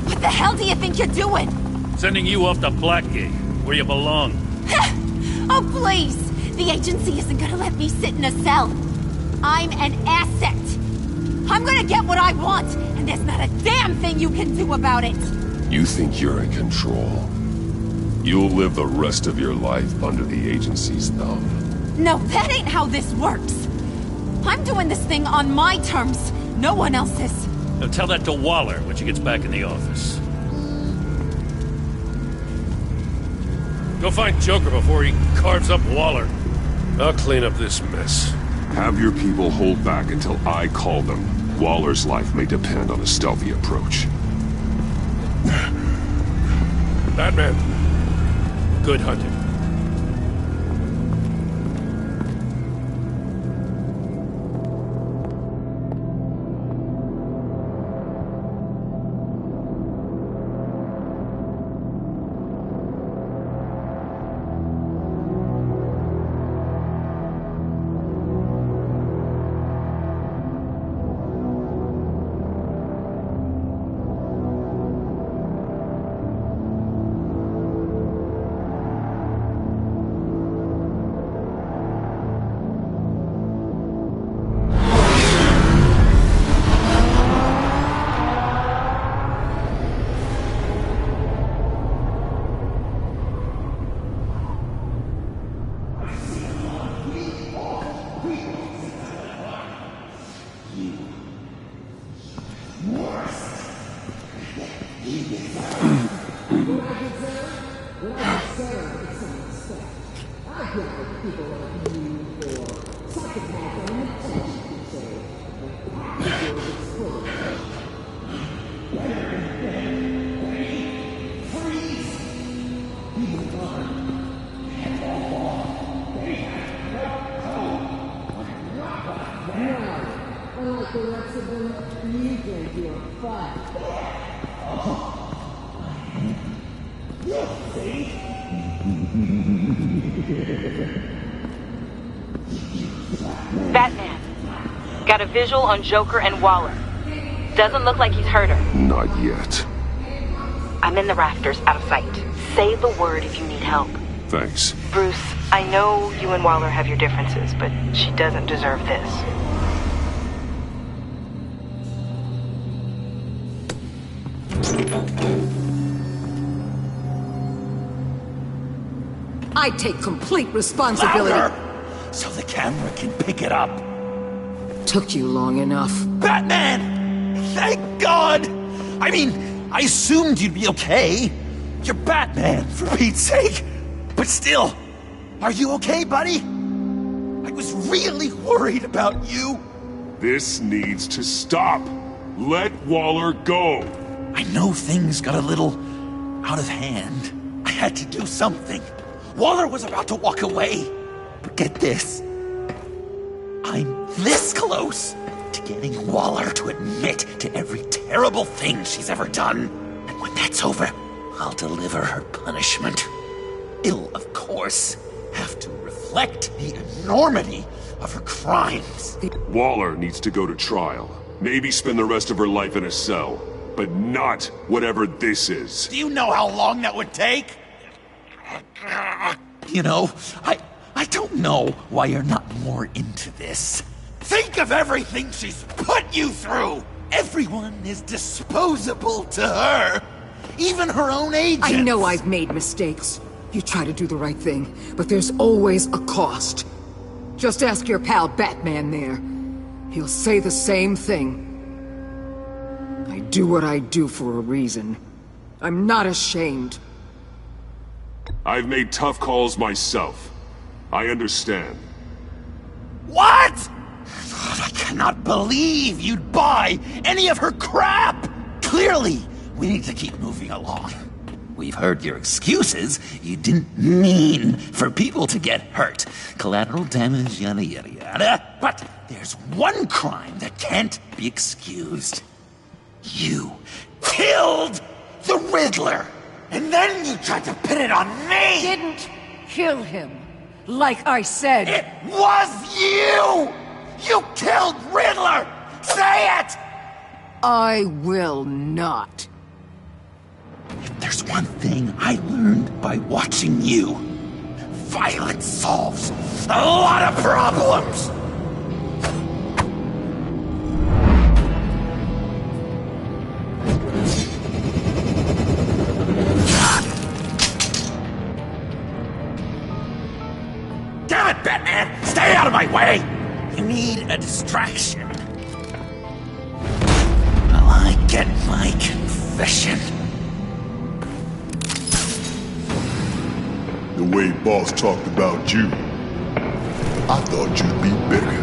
What the hell do you think you're doing? Sending you off to Blackgate, where you belong. Oh, please! The agency isn't gonna let me sit in a cell. I'm an asset. I'm gonna get what I want, and there's not a damn thing you can do about it. You think you're in control? You'll live the rest of your life under the agency's thumb. No, that ain't how this works. I'm doing this thing on my terms, no one else's. Now tell that to Waller when she gets back in the office. Go find Joker before he carves up Waller. I'll clean up this mess. Have your people hold back until I call them. Waller's life may depend on a stealthy approach. Batman, good hunting. Batman. Got a visual on Joker and Waller. Doesn't look like he's hurt her. Not yet. I'm in the rafters, out of sight. Say the word if you need help. Thanks. Bruce, I know you and Waller have your differences, but she doesn't deserve this. I take complete responsibility. Louder! So the camera can pick it up. Took you long enough. Batman! Thank God! I mean, I assumed you'd be okay. You're Batman, for Pete's sake. But still, are you okay, buddy? I was really worried about you. This needs to stop. Let Waller go. I know things got a little out of hand. I had to do something. Waller was about to walk away. But get this. I'm this close to getting Waller to admit to every terrible thing she's ever done. And when that's over, I'll deliver her punishment. It'll, of course, have to reflect the enormity of her crimes. Waller needs to go to trial. Maybe spend the rest of her life in a cell. But not whatever this is. Do you know how long that would take? You know, I don't know why you're not more into this. Think of everything she's put you through! Everyone is disposable to her. Even her own agents. I know I've made mistakes. You try to do the right thing, but there's always a cost. Just ask your pal Batman there. He'll say the same thing. I do what I do for a reason. I'm not ashamed. I've made tough calls myself. I understand. What? I cannot believe you'd buy any of her crap! Clearly, we need to keep moving along. We've heard your excuses. You didn't mean for people to get hurt. Collateral damage, yada yada yada. But there's one crime that can't be excused. You killed the Riddler! And then you tried to pin it on me! Didn't kill him. Like I said. It was you! You killed Riddler! Say it! I will not. If there's one thing I learned by watching you, violence solves a lot of problems! Damn it, Batman! Stay out of my way! You need a distraction. Will I get my confession? The way Boss talked about you, I thought you'd be bigger.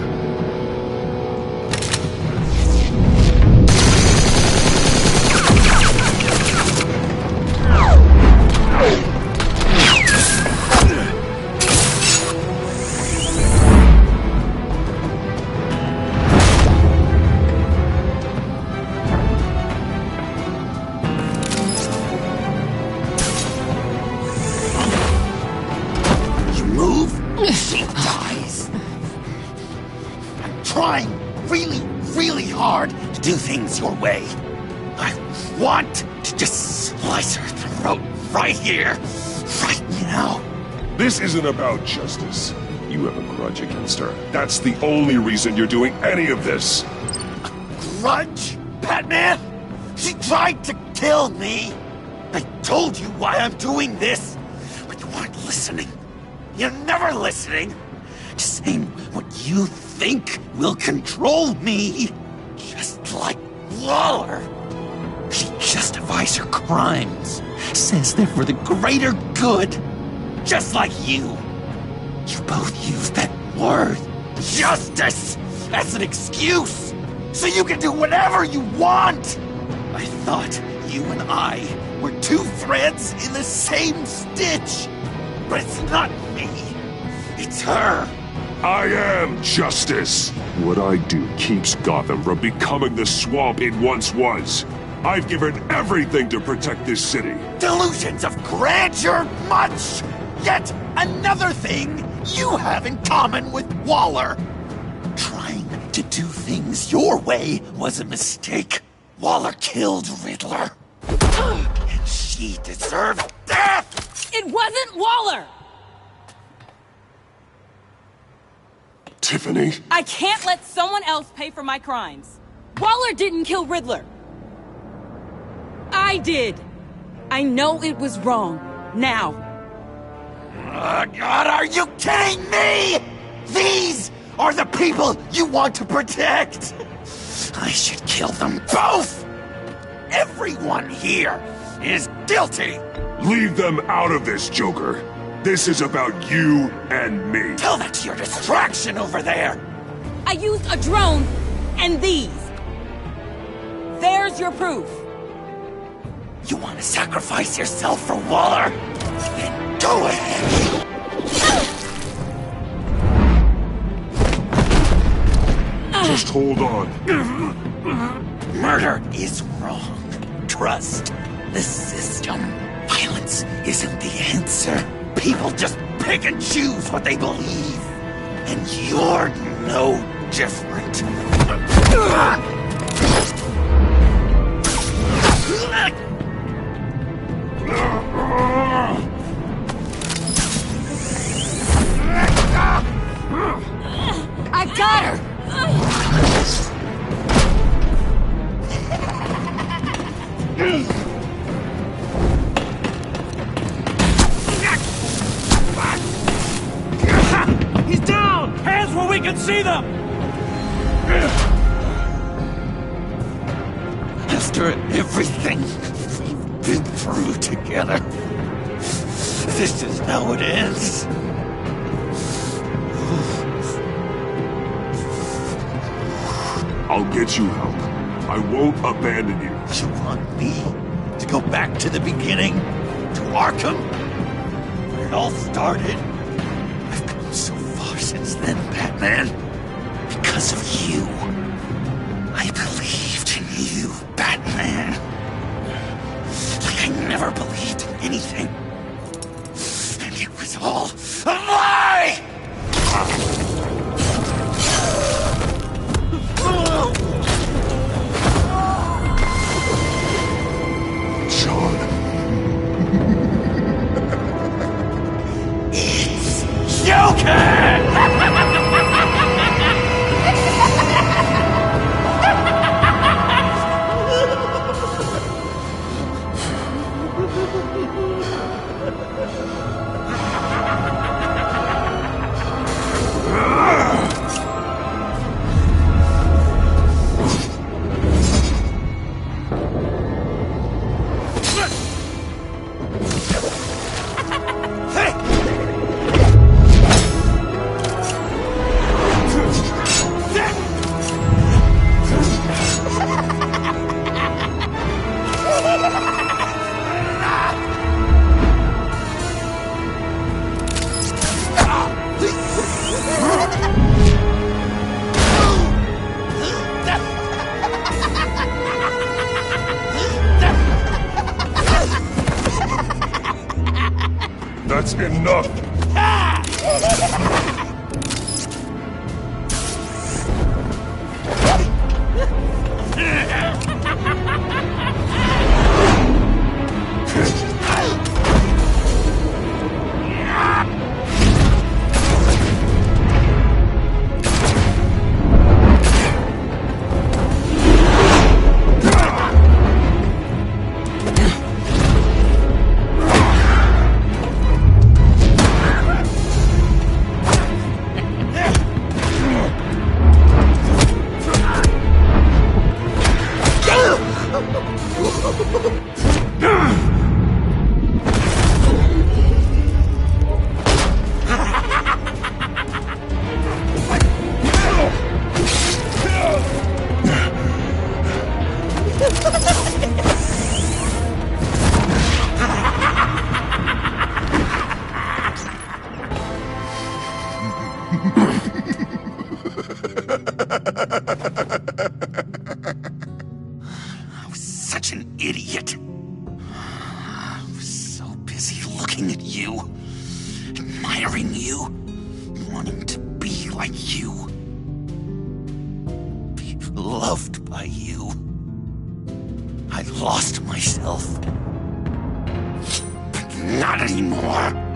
She dies. I'm trying really hard to do things your way. I want to just slice her throat right here, right now. This isn't about justice. You have a grudge against her. That's the only reason you're doing any of this. A grudge, Batman? She tried to kill me. I told you why I'm doing this, but you weren't listening. You're never listening. Just saying what you think will control me. Just like Waller. She justifies her crimes. Says they're for the greater good. Just like you. You both use that word, justice, as an excuse. So you can do whatever you want. I thought you and I were two threads in the same stitch. But it's not me. It's her. I am justice. What I do keeps Gotham from becoming the swamp it once was. I've given everything to protect this city. Delusions of grandeur much. Yet another thing you have in common with Waller. Trying to do things your way was a mistake. Waller killed Riddler. And she deserved death! It wasn't Waller! Tiffany? I can't let someone else pay for my crimes. Waller didn't kill Riddler. I did. I know it was wrong. Now. Oh, God, are you kidding me? These are the people you want to protect. I should kill them both. Everyone here is guilty. Leave them out of this, Joker. This is about you and me. Tell that to your distraction over there. I used a drone and these. There's your proof. You want to sacrifice yourself for Waller? Then go ahead. Just hold on. Murder is wrong. Trust the system. Violence isn't the answer. People just pick and choose what they believe. And you're no different. I got her! He's down! Hands where we can see them! After everything we've been through together, this is how it ends. I'll get you help. I won't abandon you. You want me to go back to the beginning? To Arkham? Where it all started? I've come so far since then, Batman. Because of you. I believed in you, Batman. I never believed in anything. And it was all a lie! John. It's Joker! That's enough! I was such an idiot. I was so busy looking at you, admiring you, wanting to be like you, be loved by you. I lost myself. But not anymore.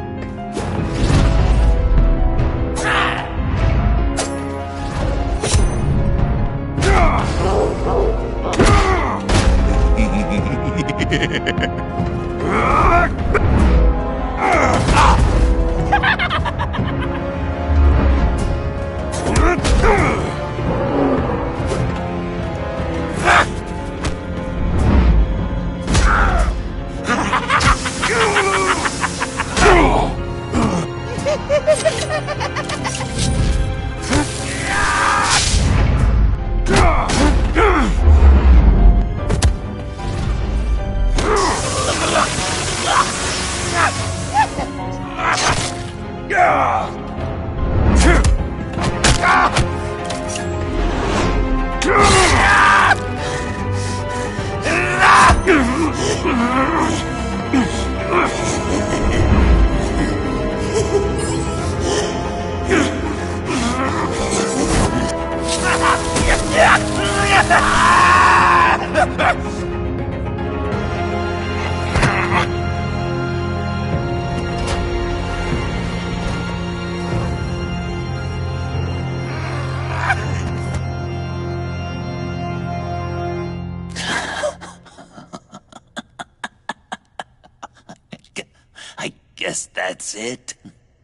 I guess that's it.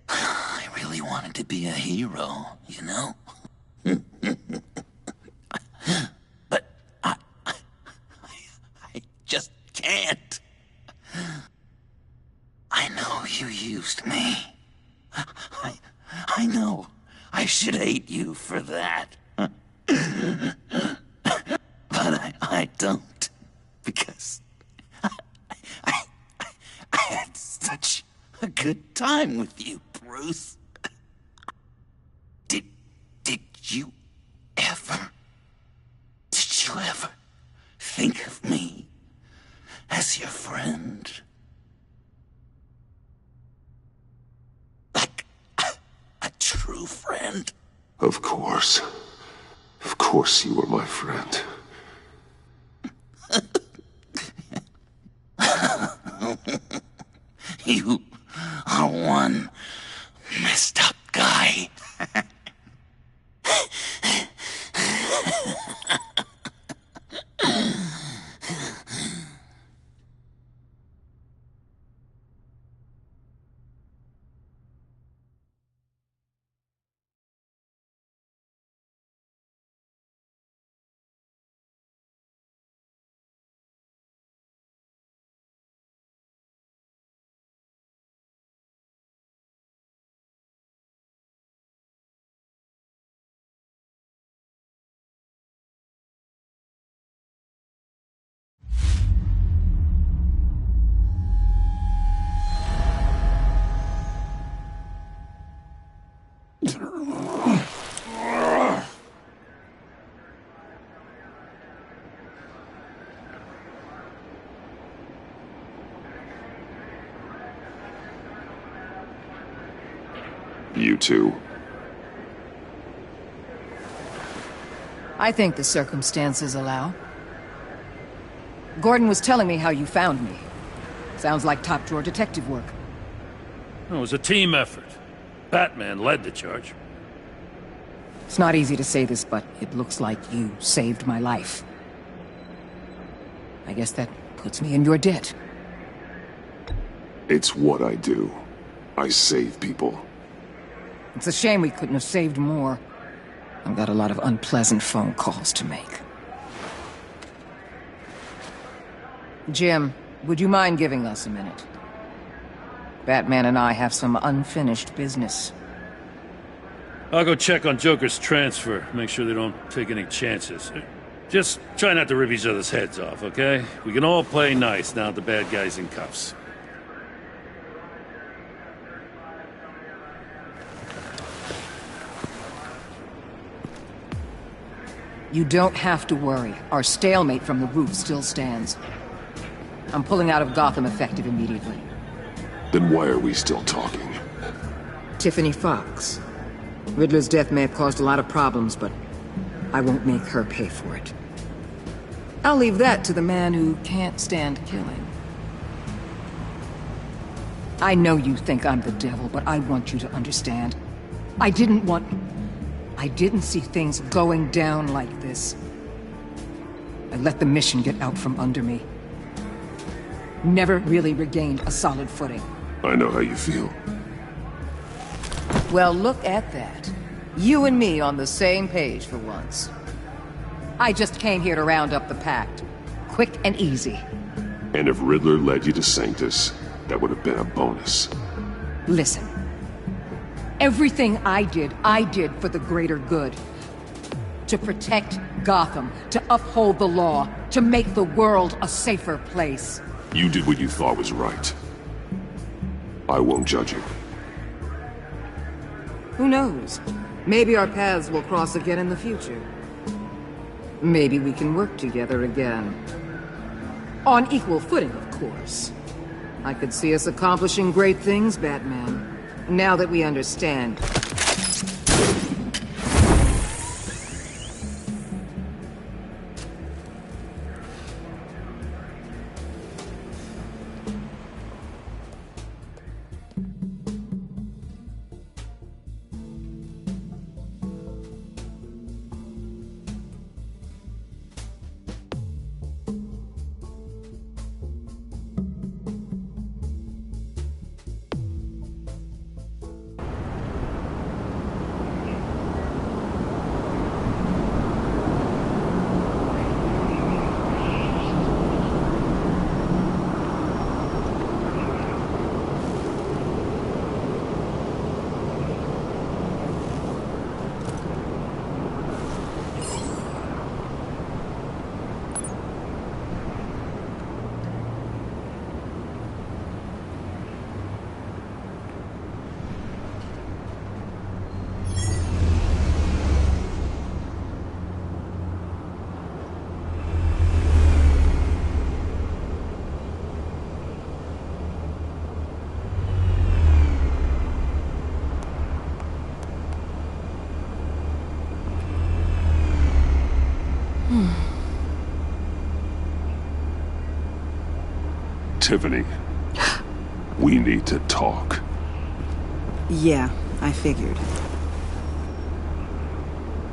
I really wanted to be a hero, you know? But I just can't. I know you used me. I know I should hate you for that. But I don't. Because I had such a good time with you, Bruce. Did you ever think of me as your friend. Like a true friend. Of course. Of course you were my friend. You are one messed up guy. You too. I think the circumstances allow. Gordon was telling me how you found me. Sounds like top-drawer detective work. It was a team effort. Batman led the charge. It's not easy to say this, but it looks like you saved my life. I guess that puts me in your debt. It's what I do. I save people. It's a shame we couldn't have saved more. I've got a lot of unpleasant phone calls to make. Jim, would you mind giving us a minute? Batman and I have some unfinished business. I'll go check on Joker's transfer, make sure they don't take any chances. Just try not to rip each other's heads off, okay? We can all play nice now that the bad guy's in cuffs. You don't have to worry. Our stalemate from the roof still stands. I'm pulling out of Gotham effective immediately. Then why are we still talking? Tiffany Fox. Riddler's death may have caused a lot of problems, but I won't make her pay for it. I'll leave that to the man who can't stand killing. I know you think I'm the devil, but I want you to understand. I didn't see things going down like this. I let the mission get out from under me. Never really regained a solid footing. I know how you feel. Well, look at that. You and me on the same page for once. I just came here to round up the pact. Quick and easy. And if Riddler led you to Sanctus, that would have been a bonus. Listen. Everything I did for the greater good. To protect Gotham, to uphold the law, to make the world a safer place. You did what you thought was right. I won't judge you. Who knows? Maybe our paths will cross again in the future. Maybe we can work together again. On equal footing, of course. I could see us accomplishing great things, Batman. Now that we understand. Tiffany, we need to talk. Yeah, I figured.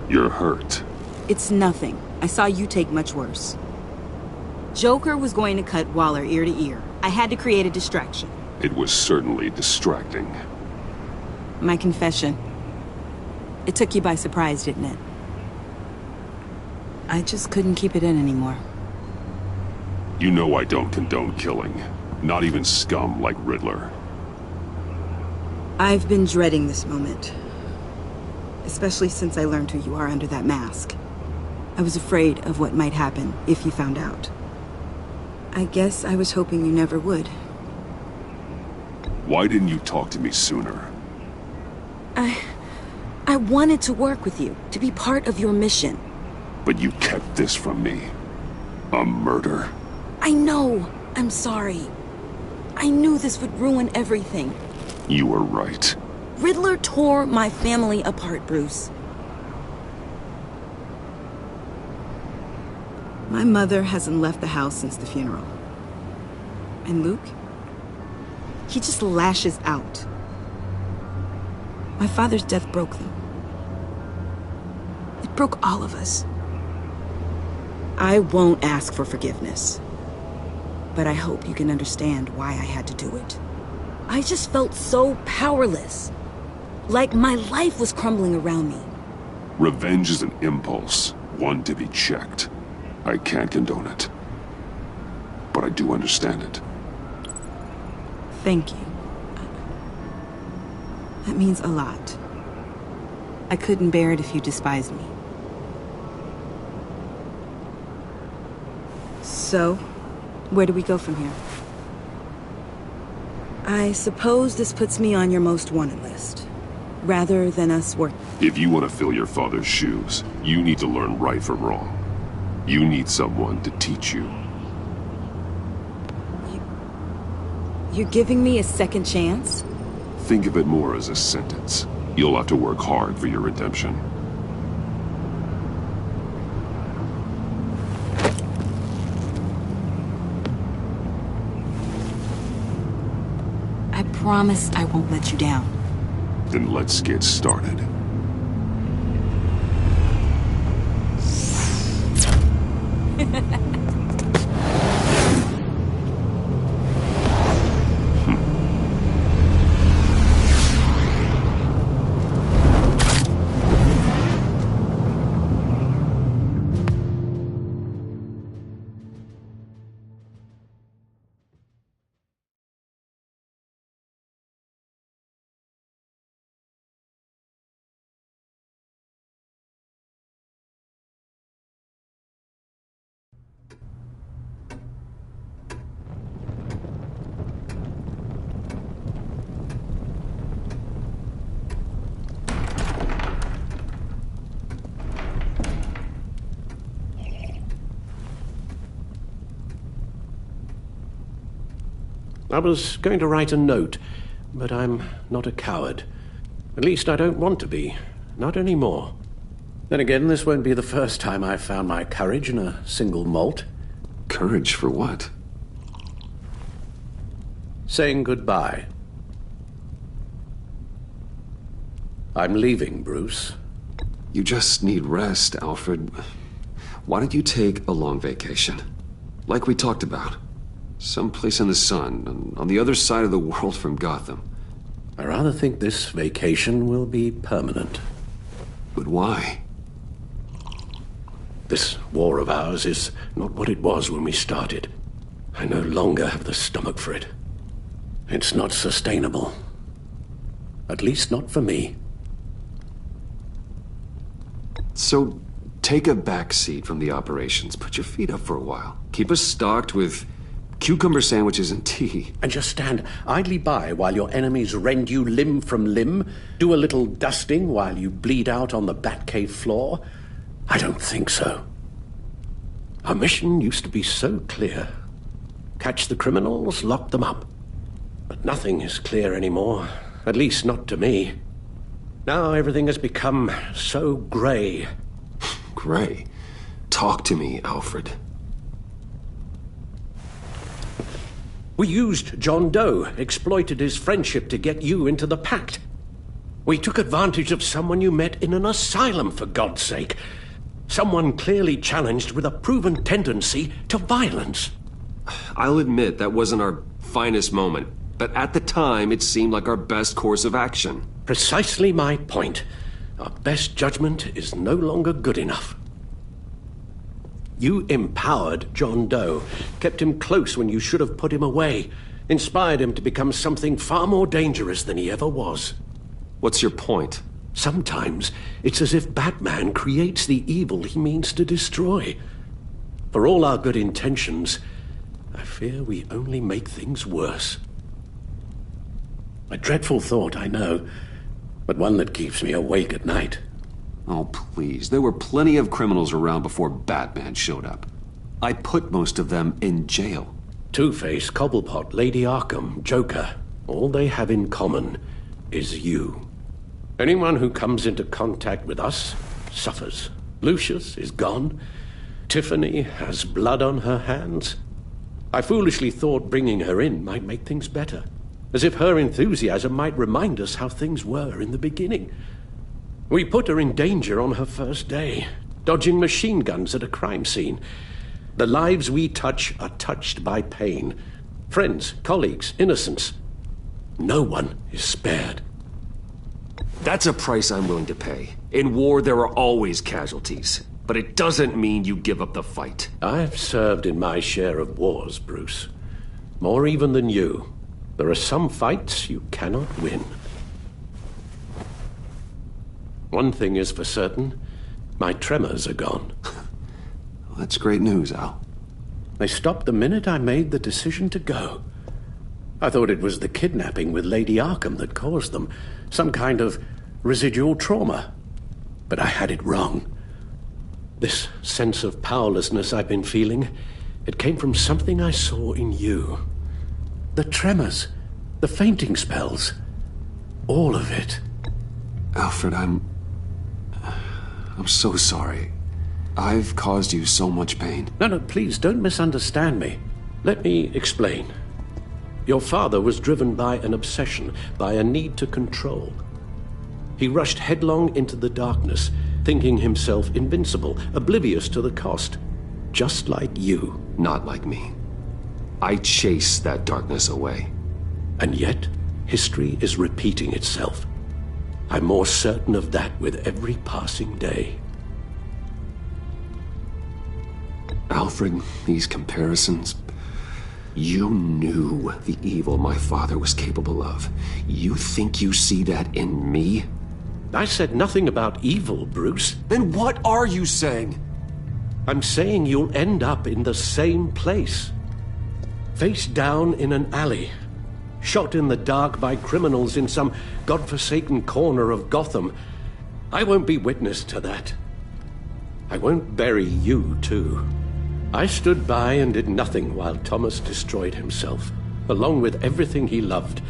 You're hurt. It's nothing. I saw you take much worse. Joker was going to cut Waller ear to ear. I had to create a distraction. It was certainly distracting. My confession. It took you by surprise, didn't it? I just couldn't keep it in anymore. You know I don't condone killing. Not even scum like Riddler. I've been dreading this moment. Especially since I learned who you are under that mask. I was afraid of what might happen if you found out. I guess I was hoping you never would. Why didn't you talk to me sooner? I wanted to work with you, to be part of your mission. But you kept this from me. A murder. I know. I'm sorry. I knew this would ruin everything. You were right. Riddler tore my family apart, Bruce. My mother hasn't left the house since the funeral. And Luke? He just lashes out. My father's death broke them. It broke all of us. I won't ask for forgiveness. But I hope you can understand why I had to do it. I just felt so powerless. Like my life was crumbling around me. Revenge is an impulse, one to be checked. I can't condone it. But I do understand it. Thank you. That means a lot. I couldn't bear it if you despised me. So, where do we go from here? I suppose this puts me on your most wanted list, rather than us working. If you want to fill your father's shoes, you need to learn right from wrong. You need someone to teach you. You're giving me a second chance? Think of it more as a sentence. You'll have to work hard for your redemption. I promise I won't let you down. Then let's get started. I was going to write a note, but I'm not a coward. At least I don't want to be. Not anymore. Then again, this won't be the first time I've found my courage in a single malt. Courage for what? Saying goodbye. I'm leaving, Bruce. You just need rest, Alfred. Why don't you take a long vacation? Like we talked about. Someplace in the sun, on the other side of the world from Gotham. I rather think this vacation will be permanent. But why? This war of ours is not what it was when we started. I no longer have the stomach for it. It's not sustainable. At least not for me. So, take a back seat from the operations. Put your feet up for a while. Keep us stocked with cucumber sandwiches and tea. And just stand idly by while your enemies rend you limb from limb? Do a little dusting while you bleed out on the Batcave floor? I don't think so. Our mission used to be so clear. Catch the criminals, lock them up. But nothing is clear anymore. At least not to me. Now everything has become so grey. Grey? Talk to me, Alfred. We used John Doe, exploited his friendship to get you into the pact. We took advantage of someone you met in an asylum, for God's sake. Someone clearly challenged with a proven tendency to violence. I'll admit that wasn't our finest moment, but at the time it seemed like our best course of action. Precisely my point. Our best judgment is no longer good enough. You empowered John Doe, kept him close when you should have put him away, inspired him to become something far more dangerous than he ever was. What's your point? Sometimes it's as if Batman creates the evil he means to destroy. For all our good intentions, I fear we only make things worse. A dreadful thought, I know, but one that keeps me awake at night. Oh, please. There were plenty of criminals around before Batman showed up. I put most of them in jail. Two-Face, Cobblepot, Lady Arkham, Joker. All they have in common is you. Anyone who comes into contact with us suffers. Lucius is gone. Tiffany has blood on her hands. I foolishly thought bringing her in might make things better. As if her enthusiasm might remind us how things were in the beginning. We put her in danger on her first day, dodging machine guns at a crime scene. The lives we touch are touched by pain. Friends, colleagues, innocents. No one is spared. That's a price I'm willing to pay. In war, there are always casualties. But it doesn't mean you give up the fight. I've served in my share of wars, Bruce. More even than you. There are some fights you cannot win. One thing is for certain, my tremors are gone. Well, that's great news, Al. They stopped the minute I made the decision to go. I thought it was the kidnapping with Lady Arkham that caused them. Some kind of residual trauma. But I had it wrong. This sense of powerlessness I've been feeling, it came from something I saw in you. The tremors, the fainting spells, all of it. Alfred, I'm so sorry. I've caused you so much pain. No, please, don't misunderstand me. Let me explain. Your father was driven by an obsession, by a need to control. He rushed headlong into the darkness, thinking himself invincible, oblivious to the cost. Just like you. Not like me. I chased that darkness away. And yet, history is repeating itself. I'm more certain of that with every passing day. Alfred, these comparisons... You knew the evil my father was capable of. You think you see that in me? I said nothing about evil, Bruce. Then what are you saying? I'm saying you'll end up in the same place. Face down in an alley. Shot in the dark by criminals in some godforsaken corner of Gotham. I won't be witness to that. I won't bury you, too. I stood by and did nothing while Thomas destroyed himself, along with everything he loved.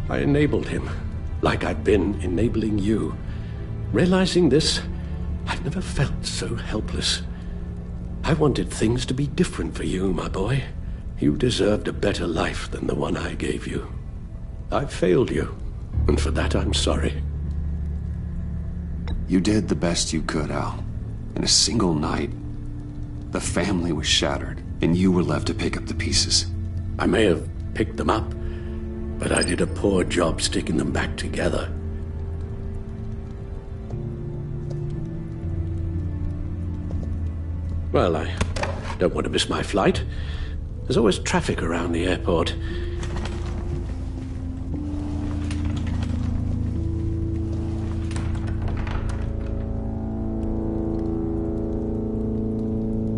I enabled him, like I've been enabling you. Realizing this, I've never felt so helpless. I wanted things to be different for you, my boy. You deserved a better life than the one I gave you. I failed you, and for that I'm sorry. You did the best you could, Al. In a single night, the family was shattered, and you were left to pick up the pieces. I may have picked them up, but I did a poor job sticking them back together. Well, I don't want to miss my flight. There's always traffic around the airport.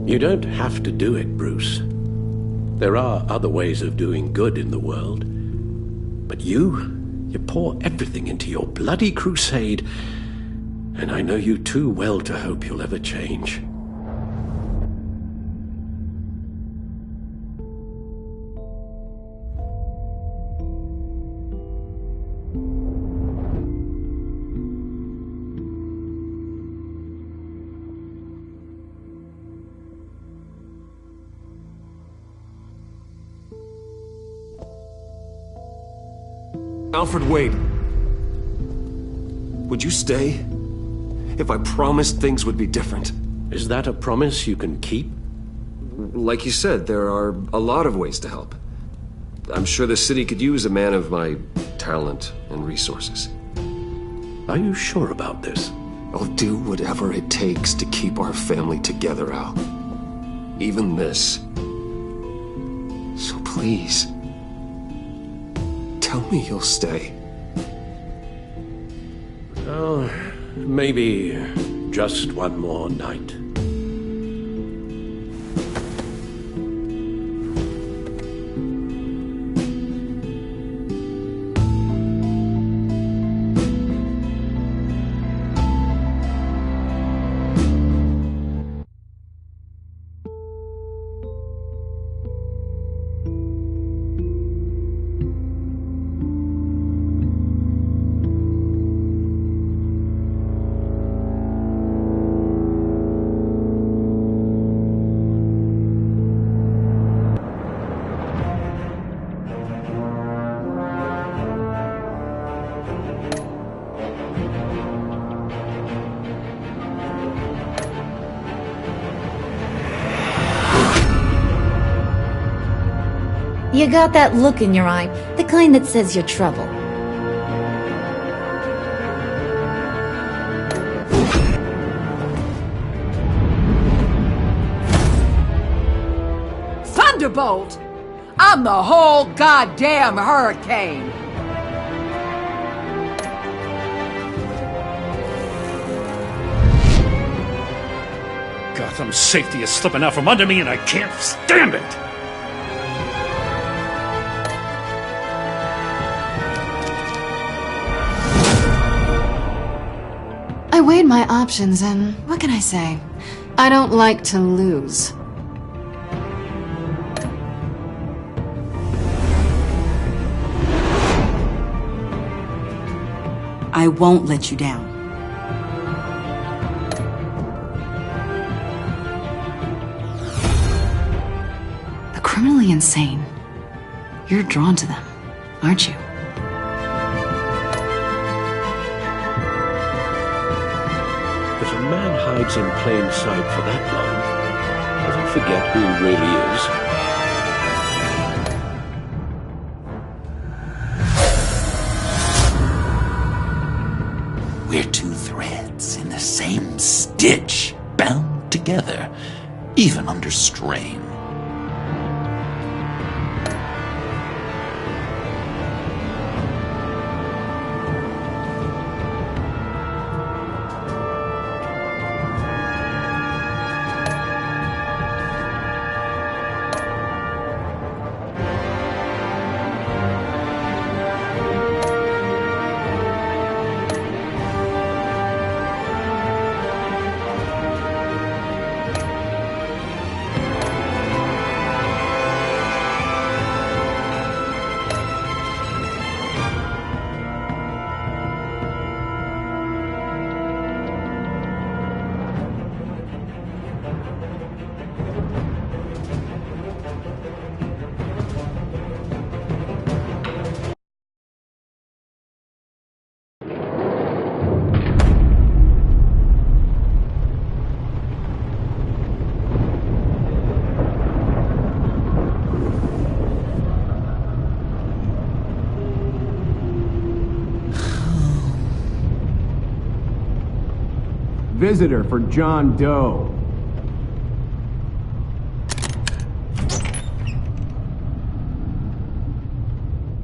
You don't have to do it, Bruce. There are other ways of doing good in the world. But you pour everything into your bloody crusade, and I know you too well to hope you'll ever change. Alfred, wait. Would you stay? If I promised things would be different. Is that a promise you can keep? Like you said, there are a lot of ways to help. I'm sure the city could use a man of my talent and resources. Are you sure about this? I'll do whatever it takes to keep our family together, Al. Even this. So please, tell me you'll stay. Oh, maybe just one more night. You got that look in your eye, the kind that says you're trouble. Thunderbolt! I'm the whole goddamn hurricane! Gotham's safety is slipping out from under me and I can't stand it! I weighed my options and what can I say? I don't like to lose. I won't let you down. The criminally insane. You're drawn to them, aren't you? If a man hides in plain sight for that long, does he forget who he really is? We're two threads in the same stitch, bound together, even under strain. Visitor for John Doe.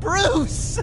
Bruce!